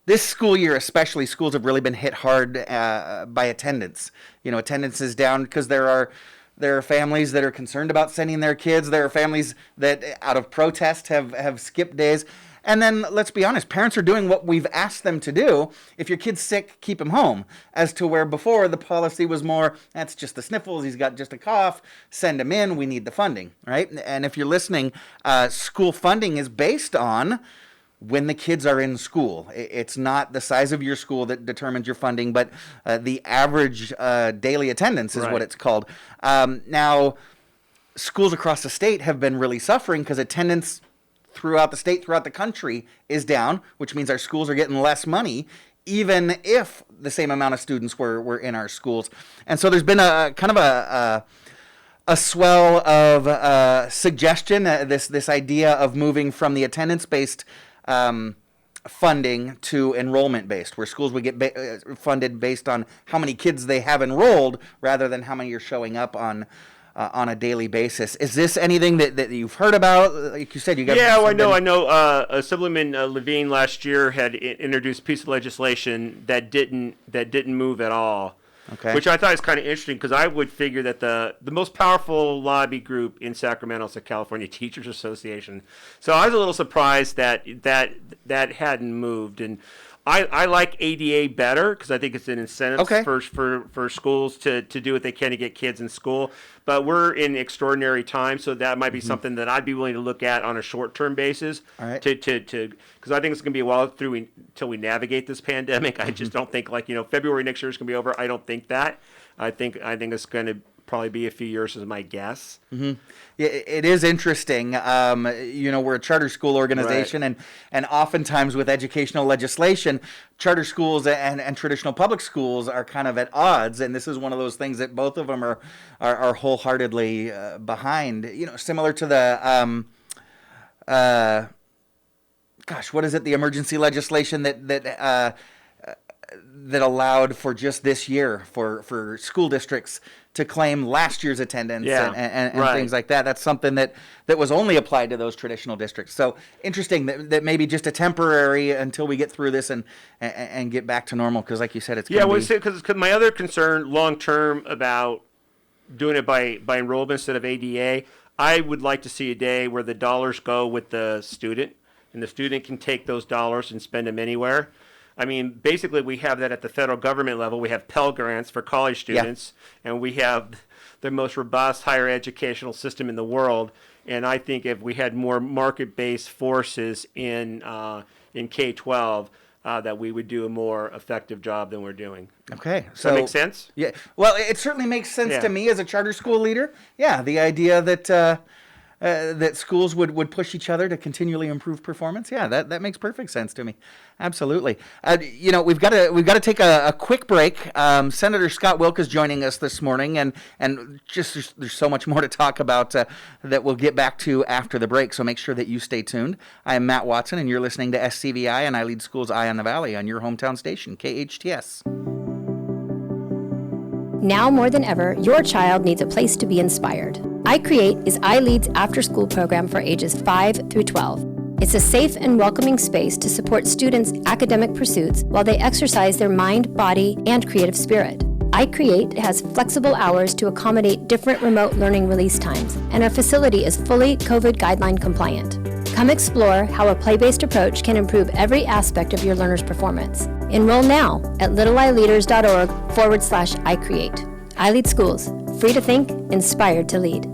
This school year especially, schools have really been hit hard by attendance. Attendance is down because there are families that are concerned about sending their kids. There are families that, out of protest, have skipped days. And then, let's be honest, parents are doing what we've asked them to do. If your kid's sick, keep him home. As to where before the policy was more, that's just the sniffles, he's got just a cough, send him in, we need the funding, right? And if you're listening, school funding is based on when the kids are in school. It's not the size of your school that determines your funding, but the average daily attendance is what it's called. Now, schools across the state have been really suffering because attendance throughout the state, throughout the country is down, which means our schools are getting less money, even if the same amount of students were in our schools. And so there's been a kind of a swell of suggestion, this idea of moving from the attendance-based funding to enrollment-based, where schools would get funded based on how many kids they have enrolled rather than how many are showing up on a daily basis. Is this anything that you've heard about? Like you said, you got I know. Assemblyman Levine last year had introduced a piece of legislation that didn't move at all. Okay. Which I thought is kind of interesting because I would figure that the most powerful lobby group in Sacramento is the California Teachers Association. So I was a little surprised that hadn't moved. And I like ADA better because I think it's an incentive for schools to do what they can to get kids in school. But we're in extraordinary times, so that might be something that I'd be willing to look at on a short-term basis. All right. Because I think it's going to be a while until we navigate this pandemic. I just don't think February next year is going to be over. I don't think that. I think it's going to probably be a few years is my guess. Mm-hmm. Yeah, it is interesting. We're a charter school organization, and oftentimes with educational legislation, charter schools and traditional public schools are kind of at odds, and this is one of those things that both of them are wholeheartedly behind. Similar to the what is it? The emergency legislation that allowed for just this year for school districts to claim last year's attendance and things like that. That's something that was only applied to those traditional districts. So interesting that maybe just a temporary until we get through this and get back to normal. Because like you said, it's because my other concern long term about doing it by enrollment instead of ADA, I would like to see a day where the dollars go with the student and the student can take those dollars and spend them anywhere. I mean, basically, we have that at the federal government level. We have Pell Grants for college students, and we have the most robust higher educational system in the world. And I think if we had more market-based forces in K-12, that we would do a more effective job than we're doing. Okay. Does that make sense? Yeah. Well, it certainly makes sense to me as a charter school leader. Yeah, the idea that that schools would push each other to continually improve performance. Yeah, that makes perfect sense to me. Absolutely. We've got to take a quick break. Senator Scott Wilk is joining us this morning, and just there's so much more to talk about that we'll get back to after the break. So make sure that you stay tuned. I am Matt Watson, and you're listening to SCVI and iLEAD Schools Eye on the Valley on your hometown station, KHTS. Now more than ever, your child needs a place to be inspired. iCreate is iLEAD's after-school program for ages 5 through 12. It's a safe and welcoming space to support students' academic pursuits while they exercise their mind, body, and creative spirit. iCreate has flexible hours to accommodate different remote learning release times, and our facility is fully COVID guideline compliant. Come explore how a play-based approach can improve every aspect of your learner's performance. Enroll now at littleileaders.org/iCreate. iLEAD Schools, free to think, inspired to lead.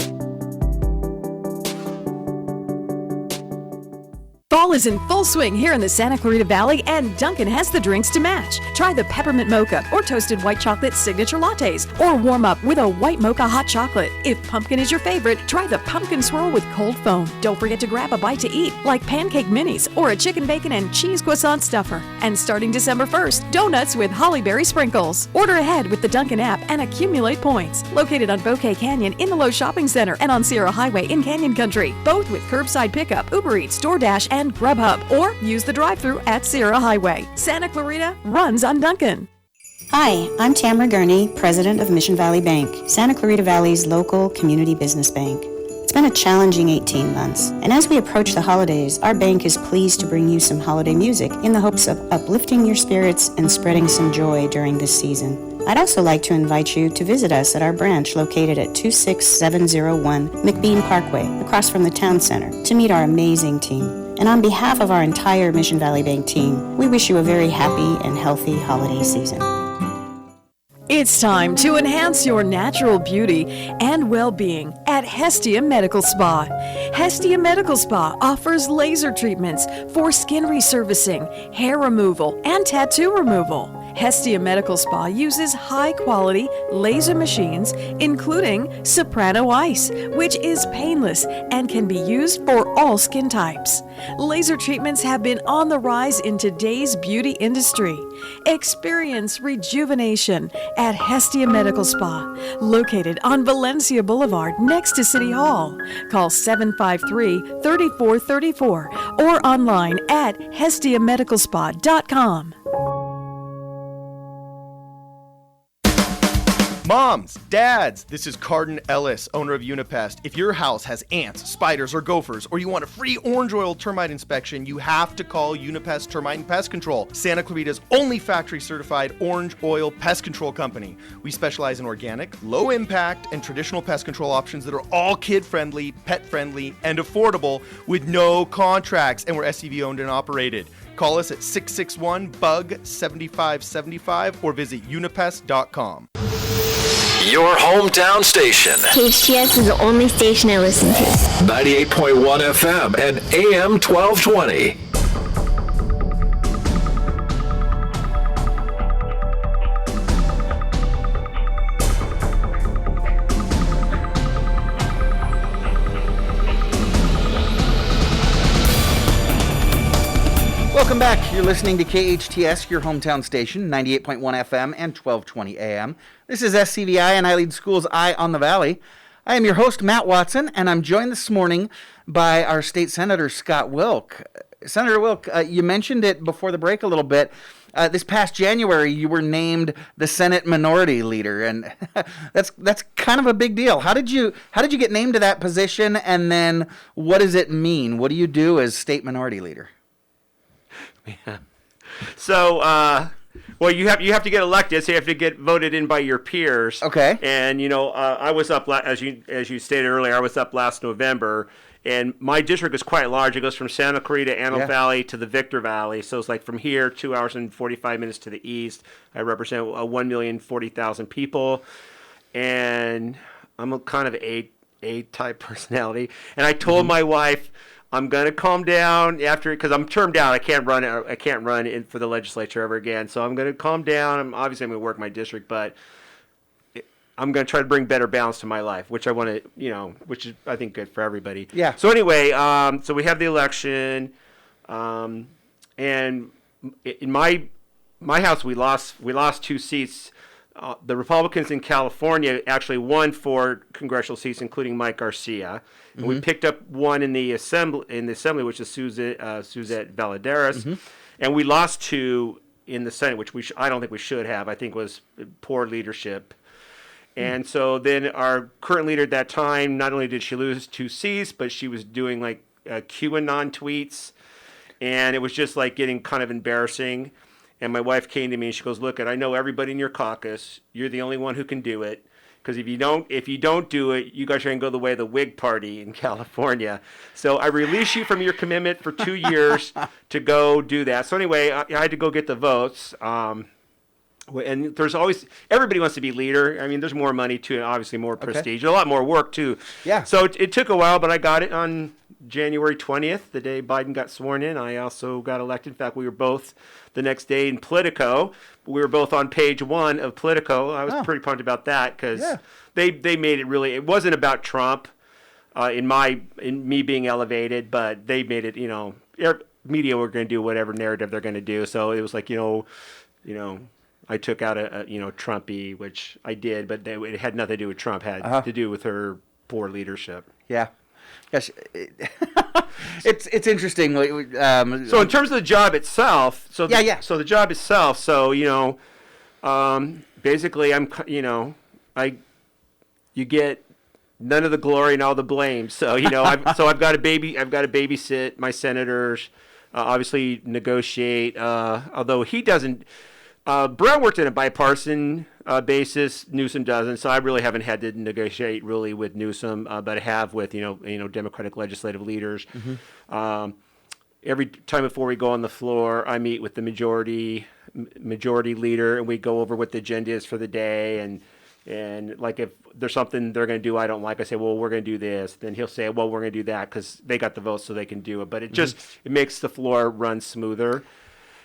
Fall is in full swing here in the Santa Clarita Valley, and Dunkin' has the drinks to match. Try the peppermint mocha or toasted white chocolate signature lattes, or warm up with a white mocha hot chocolate. If pumpkin is your favorite, try the pumpkin swirl with cold foam. Don't forget to grab a bite to eat, like pancake minis or a chicken bacon and cheese croissant stuffer. And starting December 1st, donuts with hollyberry sprinkles. Order ahead with the Dunkin' app and accumulate points. Located on Bouquet Canyon in the Lowe Shopping Center and on Sierra Highway in Canyon Country, both with curbside pickup, Uber Eats, DoorDash, and Grubhub, or use the drive-thru at Sierra Highway. Santa Clarita runs on Dunkin'. Hi, I'm Tamara Gurney, President of Mission Valley Bank, Santa Clarita Valley's local community business bank. It's been a challenging 18 months, and as we approach the holidays, our bank is pleased to bring you some holiday music in the hopes of uplifting your spirits and spreading some joy during this season. I'd also like to invite you to visit us at our branch located at 26701 McBean Parkway, across from the Town Center, to meet our amazing team. And on behalf of our entire Mission Valley Bank team, we wish you a very happy and healthy holiday season. It's time to enhance your natural beauty and well-being at Hestia Medical Spa. Hestia Medical Spa offers laser treatments for skin resurfacing, hair removal, and tattoo removal. Hestia Medical Spa uses high-quality laser machines, including Soprano Ice, which is painless and can be used for all skin types. Laser treatments have been on the rise in today's beauty industry. Experience rejuvenation at Hestia Medical Spa, located on Valencia Boulevard next to City Hall. Call 753-3434 or online at hestiamedicalspa.com. Moms, dads, this is Cardin Ellis, owner of Unipest. If your house has ants, spiders, or gophers, or you want a free orange oil termite inspection, you have to call Unipest Termite and Pest Control, Santa Clarita's only factory-certified orange oil pest control company. We specialize in organic, low-impact, and traditional pest control options that are all kid-friendly, pet-friendly, and affordable with no contracts, and we're SCV-owned and operated. Call us at 661-BUG-7575 or visit unipest.com. Your hometown station. KHTS is the only station I listen to. 98.1 FM and AM 1220. Welcome back. You're listening to KHTS, your hometown station, 98.1 FM and 1220 AM. This is SCVI and iLEAD Schools Eye on the Valley. I am your host, Matt Watson, and I'm joined this morning by our state senator, Scott Wilk. Senator Wilk, you mentioned it before the break a little bit. This past January, you were named the Senate Minority Leader, and that's kind of a big deal. How did you get named to that position, and then what does it mean? What do you do as State Minority Leader? Yeah. So, well, you have to get elected, so you have to get voted in by your peers. Okay. And I was up as you stated earlier. I was up last November, and my district is quite large. It goes from Santa Clarita, Antelope Valley to the Victor Valley. So it's like from here, 2 hours and 45 minutes to the east. I represent 1,040,000 people, and I'm a kind of A-type personality. And I told my wife, I'm gonna calm down because I'm termed out. I can't run in for the legislature ever again. So I'm gonna calm down. I'm gonna work my district, but I'm gonna try to bring better balance to my life, which I want to, which is I think good for everybody. Yeah. So anyway, so we have the election, and in my house we lost 2 seats. The Republicans in California actually won 4 congressional seats, including Mike Garcia. And we picked up 1 in the assembly, which is Suzette Valadares, and we lost 2 in the Senate, which I don't think we should have. I think was poor leadership. And so then our current leader at that time, not only did she lose 2 seats, but she was doing like QAnon tweets, and it was just like getting kind of embarrassing. And my wife came to me and she goes, "Look, I know everybody in your caucus. You're the only one who can do it. Because if you don't do it, you guys are going to go the way of the Whig Party in California. So I release you from your commitment for 2 years to go do that." So anyway, I had to go get the votes. And there's always, everybody wants to be leader. I mean, there's more money too, and obviously more prestige, a lot more work too. Yeah. So it took a while, but I got it on January 20th, the day Biden got sworn in. I also got elected. In fact, we were both the next day in Politico. We were both on page 1 of Politico. I was pretty pumped about that because they made it really, it wasn't about Trump in me being elevated, but they made it, media were going to do whatever narrative they're going to do. So it was like, I took out a Trumpy, which I did, but it had nothing to do with Trump. It had to do with her poor leadership. Yeah. Gosh, it's interesting. So in terms of the job itself, So the job itself. So basically, you get none of the glory and all the blame. So I've got to babysit my senators. Obviously, negotiate. Although he doesn't. Brown worked in a bipartisan basis. Newsom doesn't, so I really haven't had to negotiate really with Newsom, but I have with Democratic legislative leaders. Mm-hmm. Every time before we go on the floor, I meet with the majority leader, and we go over what the agenda is for the day, and like if there's something they're going to do I don't like, I say, well, we're going to do this. Then he'll say, well, we're going to do that because they got the votes, so they can do it. But it just it makes the floor run smoother.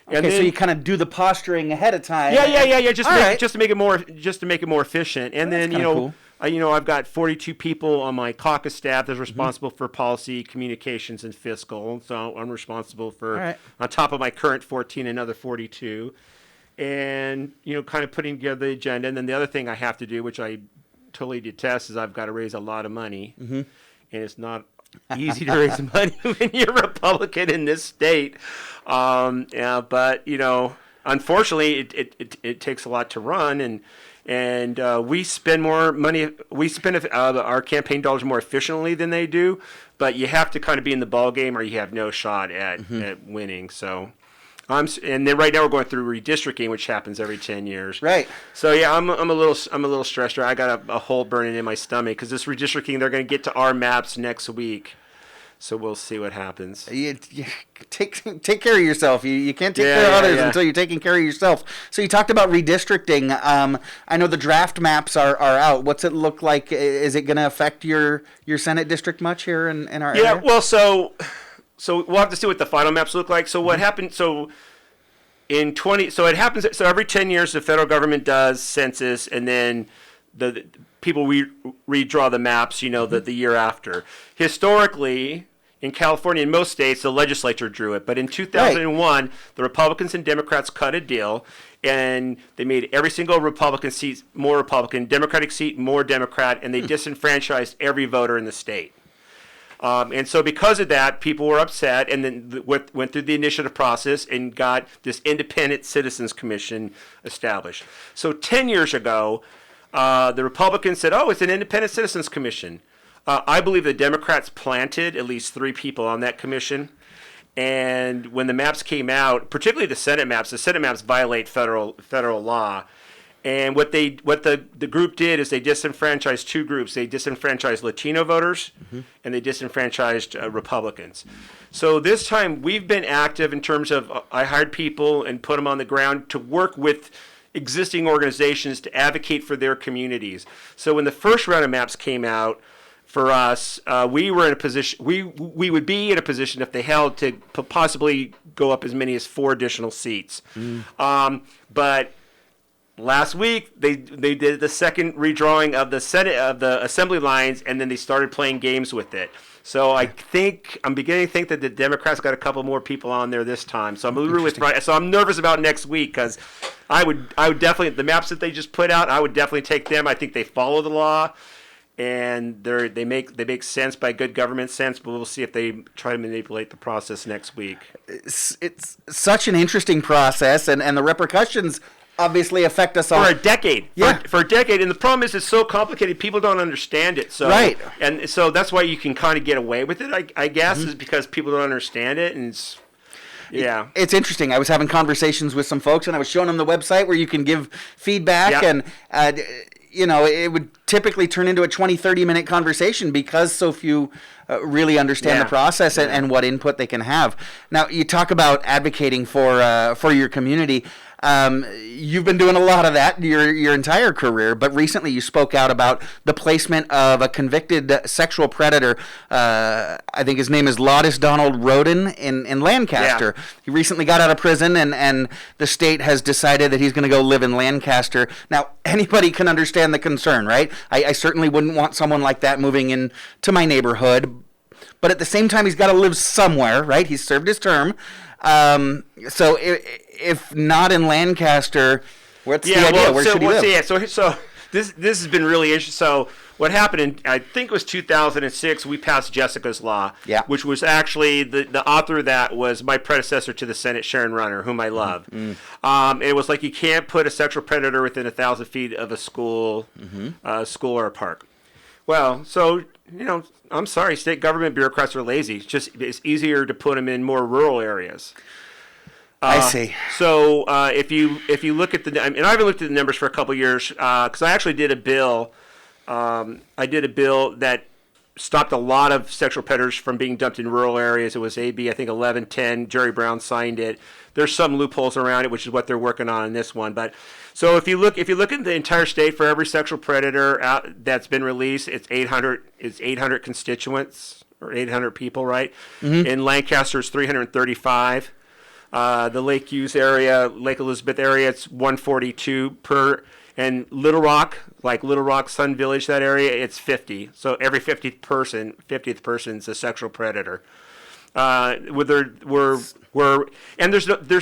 Okay, so you kind of do the posturing ahead of time. Yeah. Just to make it more efficient. And then cool. I've got 42 people on my caucus staff that's responsible for policy, communications, and fiscal. So I'm responsible for, on top of my current 14, another 42. And kind of putting together the agenda. And then the other thing I have to do, which I totally detest, is I've got to raise a lot of money, and it's not easy to raise money when you're Republican in this state. But unfortunately, it takes a lot to run, and we spend more money. We spend our campaign dollars more efficiently than they do. But you have to kind of be in the ball game, or you have no shot at winning. So. And then right now we're going through redistricting, which happens every 10 years. Right. So yeah, I'm a little stressed. I got a hole burning in my stomach because this redistricting, they're going to get to our maps next week. So we'll see what happens. You take care of yourself. You can't take care of others until you're taking care of yourself. So you talked about redistricting. I know the draft maps are out. What's it look like? Is it going to affect your Senate district much here in our area? Yeah. Well, so we'll have to see what the final maps look like. So what happened? So it happens. So every 10 years, the federal government does census, and then the people redraw the maps. The year after. Historically, in California, in most states, the legislature drew it. But in 2001, the Republicans and Democrats cut a deal, and they made every single Republican seat more Republican, Democratic seat more Democrat, and they disenfranchised every voter in the state. And so because of that, people were upset, and then went through the initiative process and got this independent citizens commission established. So 10 years ago, the Republicans said, it's an independent citizens commission. I believe the Democrats planted at least 3 people on that commission. And when the maps came out, particularly the Senate maps violate federal law. And what the group did is they disenfranchised 2 groups. They disenfranchised Latino voters, and they disenfranchised Republicans. So this time we've been active in terms of I hired people and put them on the ground to work with existing organizations to advocate for their communities. So when the first round of maps came out, for us, we were in a position. We would be in a position if they held to possibly go up as many as 4 additional seats. But last week they did the second redrawing of the assembly lines, and then they started playing games with it. So I'm beginning to think that the Democrats got a couple more people on there this time. So I'm I'm nervous about next week because I would definitely, the maps that they just put out, I would definitely take them. I think they follow the law. And they make sense by good government sense, but we'll see if they try to manipulate the process next week. It's such an interesting process, and the repercussions obviously affect us all. For a decade. Yeah. For a decade. And the problem is it's so complicated, people don't understand it. So, right. And so that's why you can kind of get away with it, I guess, is because people don't understand it. And it's interesting. I was having conversations with some folks, and I was showing them the website where you can give feedback, and it would typically turn into a 20, 30-minute conversation because so few really understand the process and what input they can have. Now, you talk about advocating for your community. You've been doing a lot of that your entire career, but recently you spoke out about the placement of a convicted sexual predator. I think his name is Lawdus Donald Roden in Lancaster. Yeah. He recently got out of prison, and the state has decided that he's going to go live in Lancaster. Now, anybody can understand the concern, right? I certainly wouldn't want someone like that moving into my neighborhood, but at the same time, he's got to live somewhere, right? He's served his term. So if not in Lancaster, what's the idea? Where should he live? So this has been really interesting. So what happened in, I think it was 2006, we passed Jessica's Law, which was actually, the author of that was my predecessor to the Senate, Sharon Runner, whom I love. It was like you can't put a sexual predator within 1,000 feet of a school, school or a park. Well, so, I'm sorry, state government bureaucrats are lazy. It's easier to put them in more rural areas. I see. So if you look at and I haven't looked at the numbers for a couple of years, because I actually did a bill. I did a bill that stopped a lot of sexual predators from being dumped in rural areas. It was AB, I think 1110. Jerry Brown signed it. There's some loopholes around it, which is what they're working on in this one. But so if you look at the entire state, for every sexual predator that's been released, it's 800. It's 800 constituents or 800 people, right? In Lancaster, it's 335. The Lake Hughes area, Lake Elizabeth area, it's 142 per. And Little Rock, like Little Rock, Sun Village, that area, it's 50. So every 50th person is a sexual predator. And there's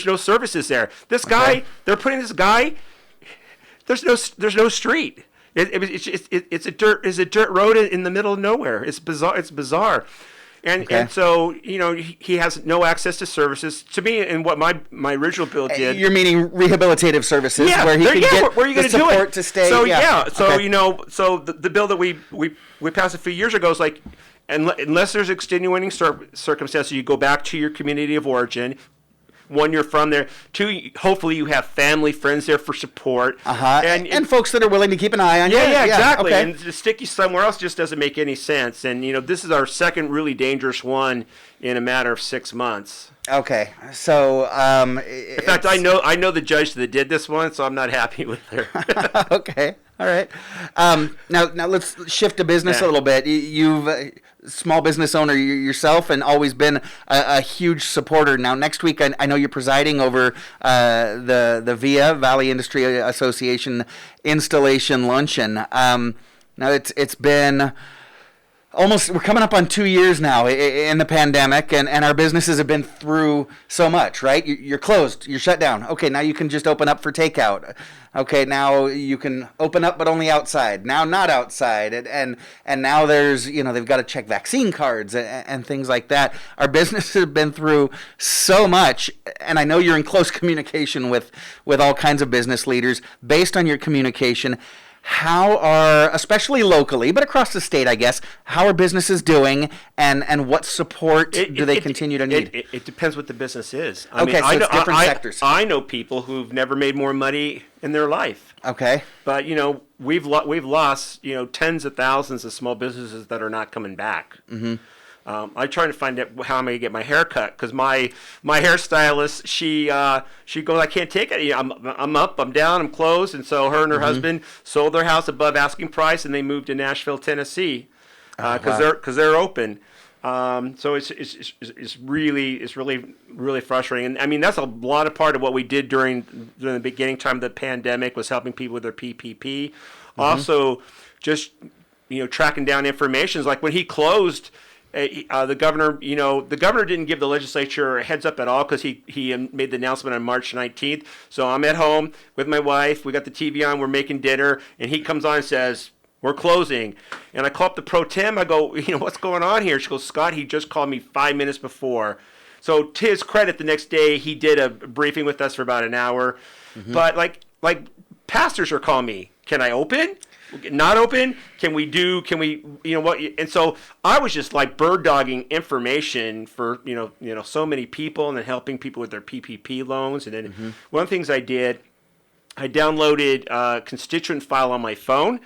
no services there. This guy, they're putting this guy. There's no street. It's a dirt road in the middle of nowhere. It's bizarre. And so, he has no access to services. To me, and what my original bill did. You're meaning rehabilitative services, where he can get where are you the support to stay. So so the bill that we passed a few years ago is like, unless there's extenuating circumstances, you go back to your community of origin. One, you're from there. Two, hopefully you have family, friends there for support. And folks that are willing to keep an eye on you. Yeah, exactly. Okay. And to stick you somewhere else just doesn't make any sense. And, this is our second really dangerous one in a matter of 6 months. Okay. So, in fact, I know the judge that did this one, so I'm not happy with her. Okay. All right. Now let's shift to business a little bit. You've small business owner yourself, and always been a huge supporter. Now, next week, I know you're presiding over the VIA, Valley Industry Association installation luncheon. Now it's been we're coming up on 2 years now in the pandemic, and our businesses have been through so much, right? You're closed, you're shut down. Okay, now you can just open up for takeout. Okay, now you can open up but only outside. Now not outside, and now there's they've got to check vaccine cards and things like that. Our businesses have been through so much, and I know you're in close communication with all kinds of business leaders. Based on your communication, how are, especially locally, but across the state, I guess, how are businesses doing, and what support do they continue to need? It depends what the business is. I know different sectors. I know people who've never made more money in their life. Okay. But, we've lost, tens of thousands of small businesses that are not coming back. I'm trying to find out how I'm going to get my hair cut, because my hairstylist, she goes, I can't take it. I'm up, I'm down, I'm closed. And so her and her husband sold their house above asking price, and they moved to Nashville, Tennessee, because they're open. So it's really frustrating. And that's a lot of part of what we did during the beginning time of the pandemic, was helping people with their PPP. Also, just tracking down information. Like when he closed. The governor didn't give the legislature a heads up at all, because he made the announcement on March 19th. So I'm at home with my wife. We got the TV on. We're making dinner, and he comes on and says, "We're closing." And I call up the pro tem. I go, "What's going on here?" She goes, "Scott, he just called me 5 minutes before." So to his credit, the next day he did a briefing with us for about an hour. But like pastors are calling me, "Can I open? Not open? Can we, what?" And so I was just like bird dogging information for, so many people, and then helping people with their PPP loans. And then one of the things I did, I downloaded a constituent file on my phone.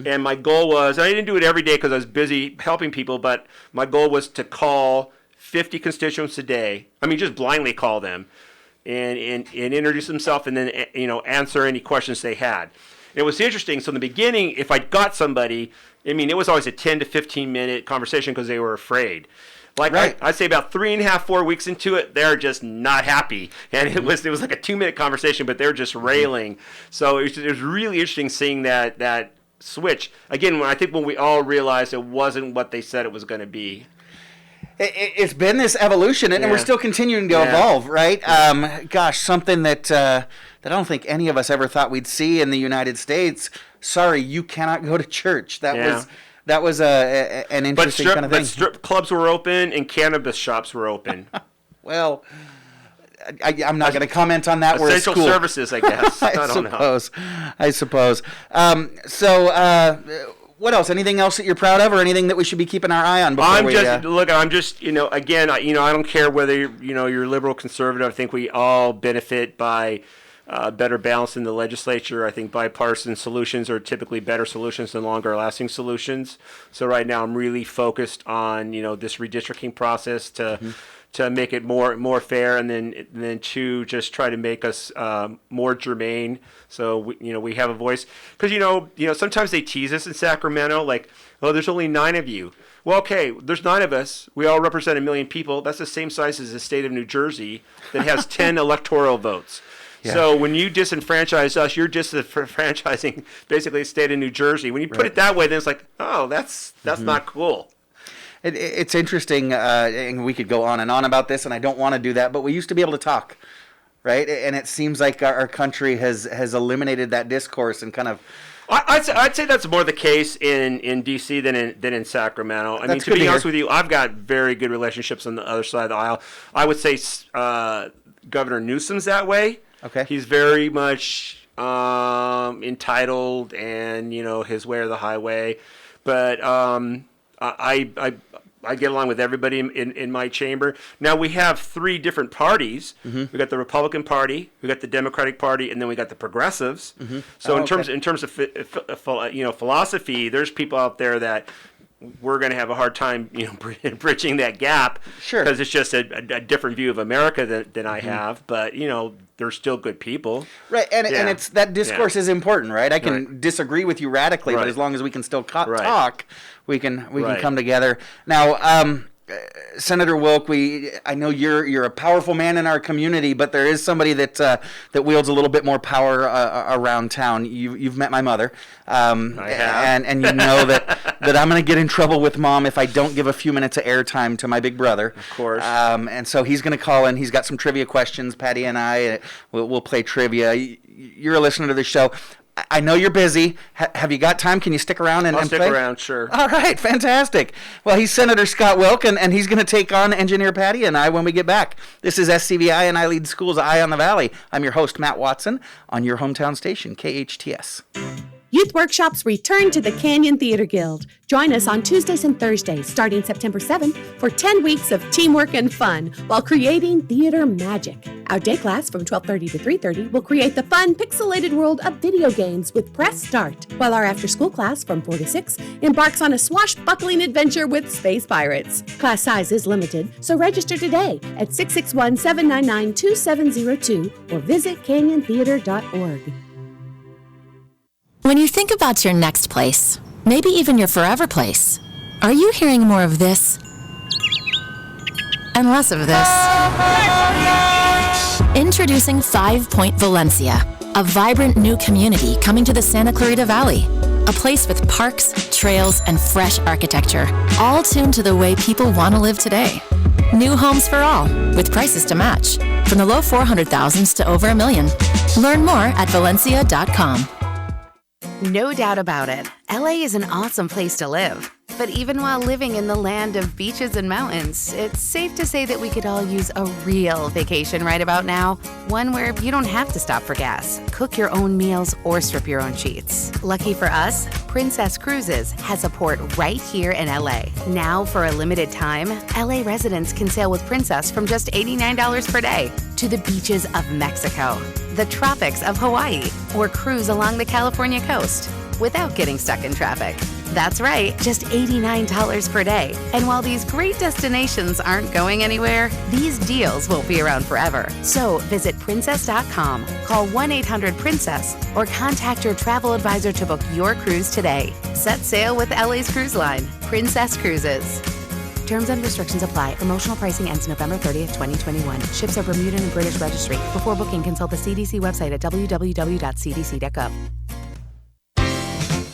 And my goal was, I didn't do it every day because I was busy helping people, but my goal was to call 50 constituents a day. Just blindly call them. and introduce themselves, and then answer any questions they had. It was interesting. So in the beginning, if I got somebody, it was always a 10 to 15 minute conversation because they were afraid. Like right. I'd say about 3.5, 4 weeks into it, they're just not happy, and it was like a 2-minute conversation, but they're just railing. So it was really interesting seeing that switch again. When we all realized it wasn't what they said it was going to be. It's been this evolution, and we're still continuing to evolve, right? Something that I don't think any of us ever thought we'd see in the United States. Sorry, you cannot go to church. That was an interesting kind of thing. But strip clubs were open and cannabis shops were open. Well, I'm not going to comment on that. Essential services, I guess. I suppose. What else? Anything else that you're proud of, or anything that we should be keeping our eye on? I don't care whether you're liberal, conservative. I think we all benefit by better balance in the legislature. I think bipartisan solutions are typically better solutions than longer-lasting solutions. So right now, I'm really focused on this redistricting process to make it more fair, and then to just try to make us more germane. So we have a voice, because sometimes they tease us in Sacramento, like, oh, there's only 9 of you. Well, okay, there's 9 of us. We all represent 1 million people. That's the same size as the state of New Jersey that has 10 electoral votes. Yeah. So when you disenfranchise us, you're disenfranchising basically the state of New Jersey. When you put it that way, then it's like, oh, that's not cool. It's interesting, and we could go on and on about this, and I don't want to do that, but we used to be able to talk, right? And it seems like our country has eliminated that discourse and kind of... I'd say that's more the case in D.C. than in Sacramento. To be honest with you, I've got very good relationships on the other side of the aisle. I would say Governor Newsom's that way. Okay. He's very much entitled and, his way or the highway. But I get along with everybody in my chamber. Now, we have 3 different parties. Mm-hmm. We got the Republican Party, we got the Democratic Party, and then we got the Progressives. Mm-hmm. So in terms of philosophy, there's people out there that we're going to have a hard time, bridging that gap. Sure. Because it's just a different view of America than I have. But, they're still good people. Right, and it's that discourse is important, right? I can disagree with you radically, but as long as we can still talk, we can come together. Now, Senator Wilk, I know you're a powerful man in our community, but there is somebody that wields a little bit more power around town. You've met my mother, I have, and you know that I'm going to get in trouble with Mom if I don't give a few minutes of airtime to my big brother. Of course. And so he's going to call in. He's got some trivia questions. Patty and I we'll play trivia. You're a listener to the show. I know you're busy. Have you got time? Can you stick around and I'll stick play? around, sure. All right, fantastic. Well, he's Senator Scott Wilk, and he's going to take on Engineer Patty and I when we get back. This is SCVI and iLEAD Schools Eye on the Valley. I'm your host, Matt Watson, on your hometown station, KHTS. Youth workshops return to the Canyon Theater Guild. Join us on Tuesdays and Thursdays, starting September 7th, for 10 weeks of teamwork and fun while creating theater magic. Our day class from 12:30 to 3:30 will create the fun, pixelated world of video games with Press Start, while our after-school class from 4 to 6 embarks on a swashbuckling adventure with space pirates. Class size is limited, so register today at 661-799-2702 or visit canyontheater.org. When you think about your next place, maybe even your forever place, are you hearing more of this and less of this? Introducing 5 Point Valencia, a vibrant new community coming to the Santa Clarita Valley. A place with parks, trails, and fresh architecture, all tuned to the way people want to live today. New homes for all, with prices to match, from the low 400,000s to over $1 million. Learn more at valencia.com. No doubt about it, LA is an awesome place to live. But even while living in the land of beaches and mountains, it's safe to say that we could all use a real vacation right about now. One where you don't have to stop for gas, cook your own meals, or strip your own sheets. Lucky for us, Princess Cruises has a port right here in LA. Now, for a limited time, LA residents can sail with Princess from just $89 per day to the beaches of Mexico, the tropics of Hawaii, or cruise along the California coast without getting stuck in traffic. That's right, just $89 per day. And while these great destinations aren't going anywhere, these deals won't be around forever. So visit princess.com, call 1-800-PRINCESS, or contact your travel advisor to book your cruise today. Set sail with LA's cruise line, Princess Cruises. Terms and restrictions apply. Promotional pricing ends November 30th, 2021. Ships are Bermudan and British registry. Before booking, consult the CDC website at www.cdc.gov.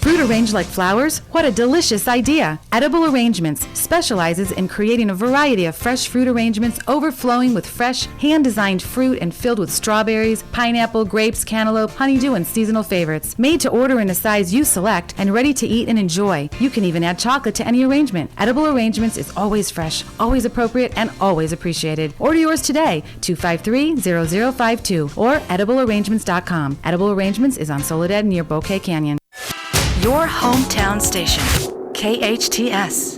Fruit arranged like flowers? What a delicious idea! Edible Arrangements specializes in creating a variety of fresh fruit arrangements overflowing with fresh, hand-designed fruit and filled with strawberries, pineapple, grapes, cantaloupe, honeydew, and seasonal favorites. Made to order in a size you select and ready to eat and enjoy. You can even add chocolate to any arrangement. Edible Arrangements is always fresh, always appropriate, and always appreciated. Order yours today, 253-0052 or ediblearrangements.com. Edible Arrangements is on Soledad near Bouquet Canyon. Your hometown station, KHTS.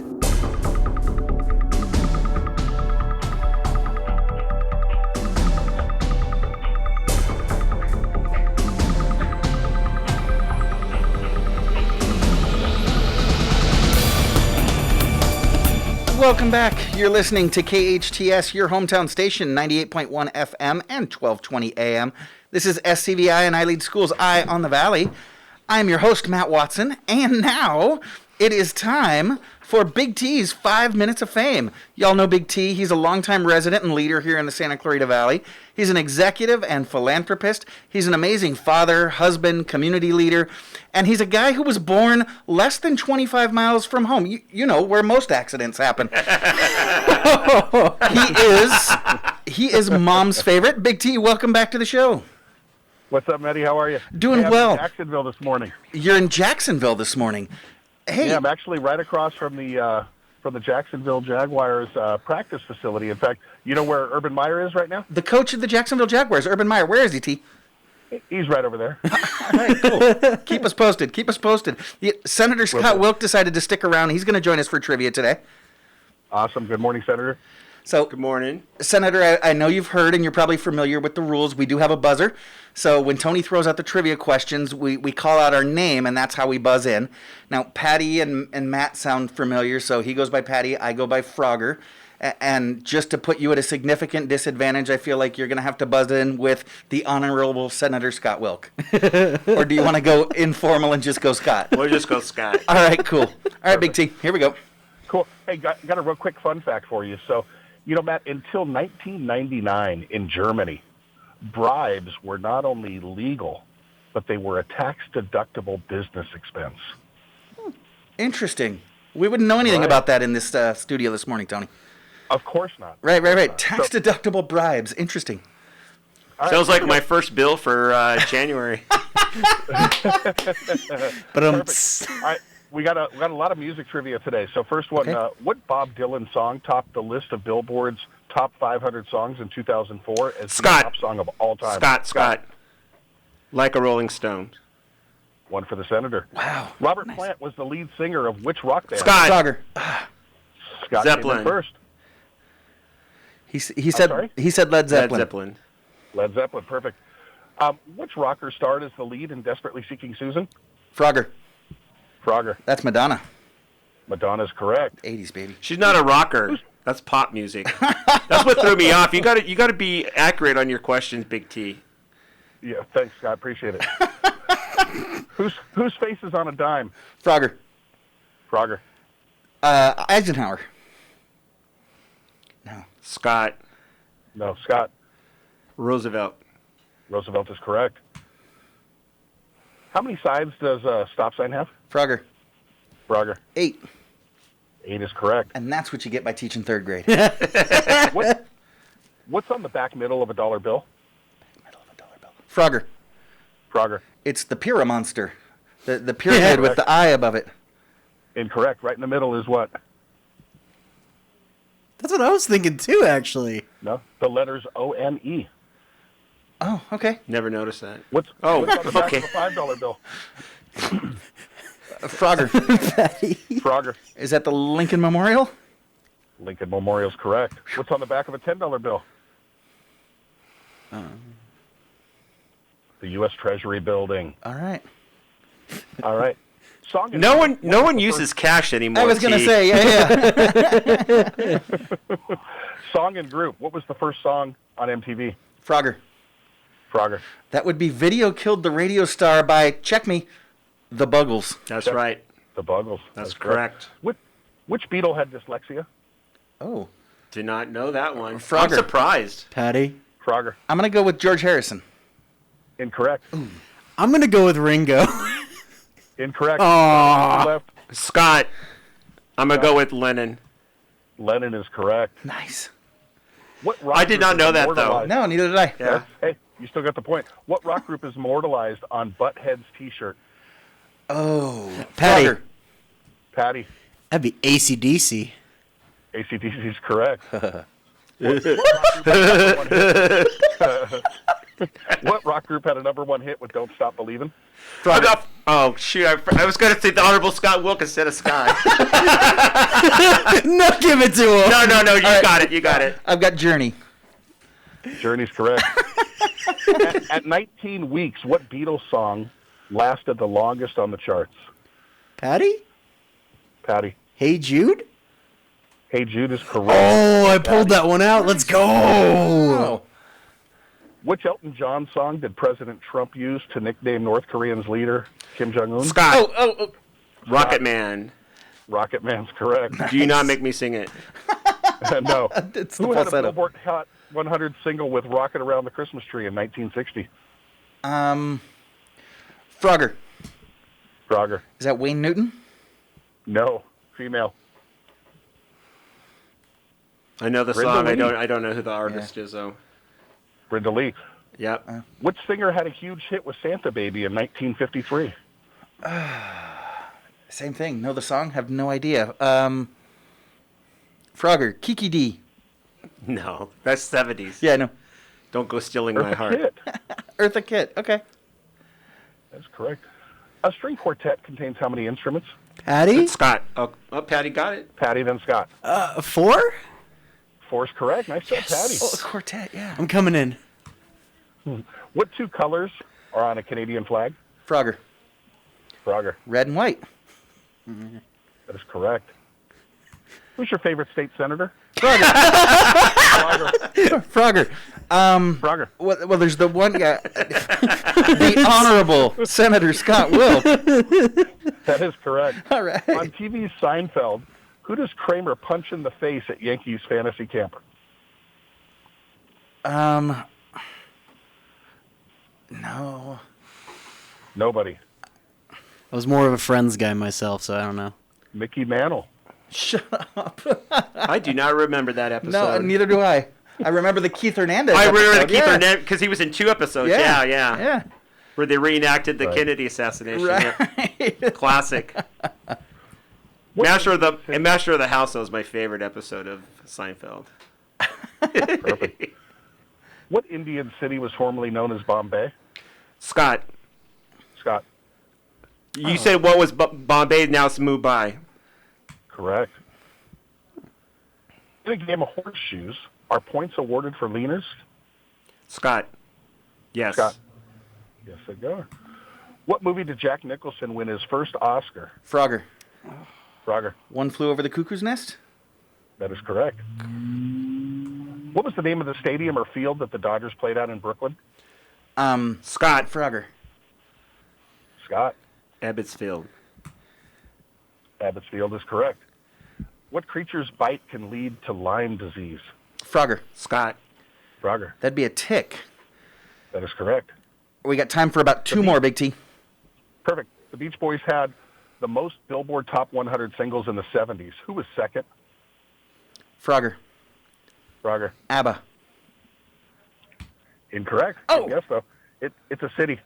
Welcome back. You're listening to KHTS, your hometown station, 98.1 FM and 1220 AM. This is SCVI and iLEAD Schools, Eye on the Valley. I'm your host, Matt Watson, and now it is time for Big T's 5 Minutes of Fame. Y'all know Big T. He's a longtime resident and leader here in the Santa Clarita Valley. He's an executive and philanthropist. He's an amazing father, husband, community leader, and he's a guy who was born less than 25 miles from home. You know, where most accidents happen. He is Mom's favorite. Big T, welcome back to the show. What's up, Matty? How are you? Doing I'm well. in Jacksonville this morning. You're in Jacksonville this morning. Hey. Yeah, I'm actually right across from the Jacksonville Jaguars practice facility. In fact, you know where Urban Meyer is right now? The coach of the Jacksonville Jaguars, Urban Meyer. Where is he, T? He's right over there. All right, cool. Keep us posted. Senator Scott Wilk decided to stick around. He's going to join us for trivia today. Awesome. Good morning, Senator. So, good morning. Senator, I know you've heard and you're probably familiar with the rules. We do have a buzzer. So when Tony throws out the trivia questions, we call out our name, and that's how we buzz in. Now, Patty and Matt sound familiar, so he goes by Patty, I go by Frogger. And just to put you at a significant disadvantage, I feel like you're going to have to buzz in with the Honorable Senator Scott Wilk. Or do you want to go informal and just go Scott? We'll just go Scott. All right, cool. All right, Big T, here we go. Cool. Hey, got a real quick fun fact for you. So, you know, Matt, until 1999 in Germany, bribes were not only legal, but they were a tax-deductible business expense. Interesting. We wouldn't know anything about that in this studio this morning, Tony. Of course not. Right. Tax-deductible bribes. Interesting. Sounds like my first bill for January. But all right, we got a lot of music trivia today. So first one, what Bob Dylan song topped the list of Billboard's top 500 songs in 2004 as the top song of all time? Scott. Like a Rolling Stone. One for the Senator. Wow. Robert Plant was the lead singer of which rock band? Scott. Scott Zeppelin. came in first. He said Led Zeppelin. Led Zeppelin, perfect. Which rocker starred as the lead in Desperately Seeking Susan? Frogger. That's Madonna. Madonna's correct. 80s, baby. She's not a rocker. That's pop music. That's what threw me off. You got to be accurate on your questions, Big T. Yeah, thanks, Scott. Appreciate it. Whose face is on a dime? Frogger. Eisenhower. No. Scott. No, Scott. Roosevelt is correct. How many sides does a stop sign have? Frogger. 8. 8 is correct. And that's what you get by teaching third grade. What's on the back middle of a dollar bill? Frogger. It's the Pyrrha monster. The pyramid with the eye above it. Incorrect. Right in the middle is what? That's what I was thinking too, actually. No, the letters O-N-E. Oh, okay. Never noticed that. What's on the back of a $5 bill? Frogger. Is that the Lincoln Memorial? Lincoln Memorial's correct. What's on the back of a $10 bill? The U.S. Treasury Building. All right. Song and No group, one what was the uses cash anymore. I was going to T. say, yeah. Song and group. What was the first song on MTV? Frogger. Frogger. That would be Video Killed the Radio Star by, check me, The Buggles. That's right. The Buggles. That's correct. Which Beatle had dyslexia? Oh. Did not know that one. Frogger. I'm surprised. Patty? Frogger. I'm going to go with George Harrison. Incorrect. I'm going to go with Ringo. Incorrect. Aw. Left. Scott. I'm going to go with Lennon. Lennon is correct. Nice. What rock I did group not is know that, though. immortalized- No, neither did I. Yeah. Hey, you still got the point. What rock group is immortalized on Butthead's T-shirt? Oh. Patty. Frogger. Patty. That'd be AC/DC. AC/DC is correct. What rock group had a #1 hit with "Don't Stop Believin'"? Oh, shoot. I was going to say the Honorable Scott Wilk instead of Scott. No, give it to him. No. You got it. You got it. I've got Journey. Journey's correct. At 19 weeks, what Beatles song lasted the longest on the charts? Patty? Patty. Hey Jude? Hey Jude is correct. Oh, I pulled that one out. Let's go. Oh. Which Elton John song did President Trump use to nickname North Korea's leader, Kim Jong-Un? Scott. Oh. Rocket Man. Rocket Man's correct. Do you not make me sing it? No. It's the Who had a falsetto. Billboard Hot 100 single with "Rocket Around the Christmas Tree" in 1960? Frogger. Frogger. Is that Wayne Newton? No. Female. I know the Brenda song. Lee. I don't know who the artist is, though. Brenda Lee. Yep. Which singer had a huge hit with "Santa Baby" in 1953? Same thing. Know the song? Have no idea. Frogger. Kiki D. No, that's 70s. Yeah, I know. Don't go stealing my Eartha heart. Kitt. Eartha Kitt. Okay. That's correct. A string quartet contains how many instruments? Patty? Scott. Oh, Patty got it. Patty, then Scott. 4? 4's correct. Nice job, Patty. Oh, quartet, yeah. I'm coming in. What two colors are on a Canadian flag? Frogger. Frogger. Red and white. That is correct. Who's your favorite state senator? Frogger. Frogger. Frogger. Well, there's the one guy, the Honorable Senator Scott Wilk. That is correct. All right. On TV's Seinfeld, who does Kramer punch in the face at Yankees fantasy camper? No. Nobody. I was more of a Friends guy myself, so I don't know. Mickey Mantle. Shut up. I do not remember that episode. No, neither do I. I remember the Keith Hernandez I remember episode, the Keith yeah. Hernandez because he was in 2 episodes. Yeah. Yeah. Where they reenacted the Right. Kennedy assassination. Right. Yeah. Classic. Master of the House was my favorite episode of Seinfeld. Perfect. What Indian city was formerly known as Bombay? Scott. Scott. You said what was Bombay, now it's Mumbai. Correct. In a game of horseshoes, are points awarded for leaners? Scott. Yes. Scott. Yes, they are. What movie did Jack Nicholson win his first Oscar? Frogger. Frogger. One Flew Over the Cuckoo's Nest? That is correct. What was the name of the stadium or field that the Dodgers played at in Brooklyn? Scott. Frogger. Scott. Ebbets Field. Abbott's Field is correct. What creature's bite can lead to Lyme disease? Frogger. Scott. Frogger. That'd be a tick. That is correct. We got time for about 2 more, Big T. Perfect. The Beach Boys had the most Billboard Top 100 singles in the 70s. Who was second? Frogger. Frogger. ABBA. Incorrect. Oh. Yes, though. It's a city.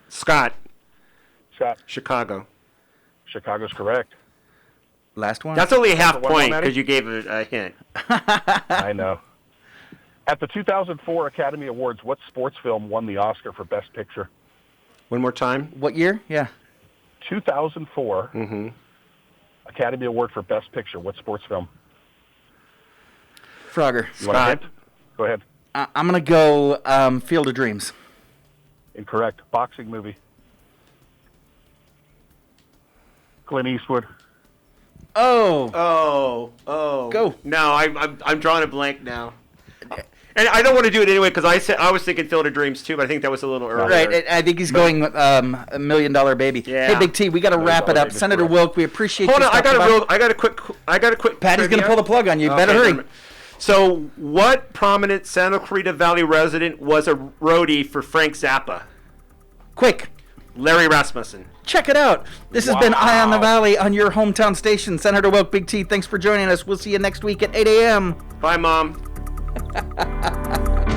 Scott. Scott. Chicago. Chicago's correct. Last one. That's only a half One more, point Matty? because you gave it a hint. I know. At the 2004 Academy Awards, what sports film won the Oscar for Best Picture? One more time. What year? Yeah. 2004 Academy Award for Best Picture. What sports film? Frogger. You want a hint? Go ahead. I'm going to go Field of Dreams. Incorrect. Boxing movie. Clint Eastwood. Oh. Go. No, I'm drawing a blank now. And I don't want to do it anyway because I was thinking Field of Dreams too, but I think that was a little earlier. Right, I think he's going $1 Million Baby. Yeah. Hey, Big T, we got to wrap it up. Senator Wilk, we appreciate. Hold you on, I got a quick. Patty's going to pull the plug on you. Okay, Better hurry. So, what prominent Santa Clarita Valley resident was a roadie for Frank Zappa? Quick. Larry Rasmussen. Check it out. This has been Eye on the Valley on your hometown station. Senator Wilk, Big T, thanks for joining us. We'll see you next week at 8 a.m. Bye, Mom.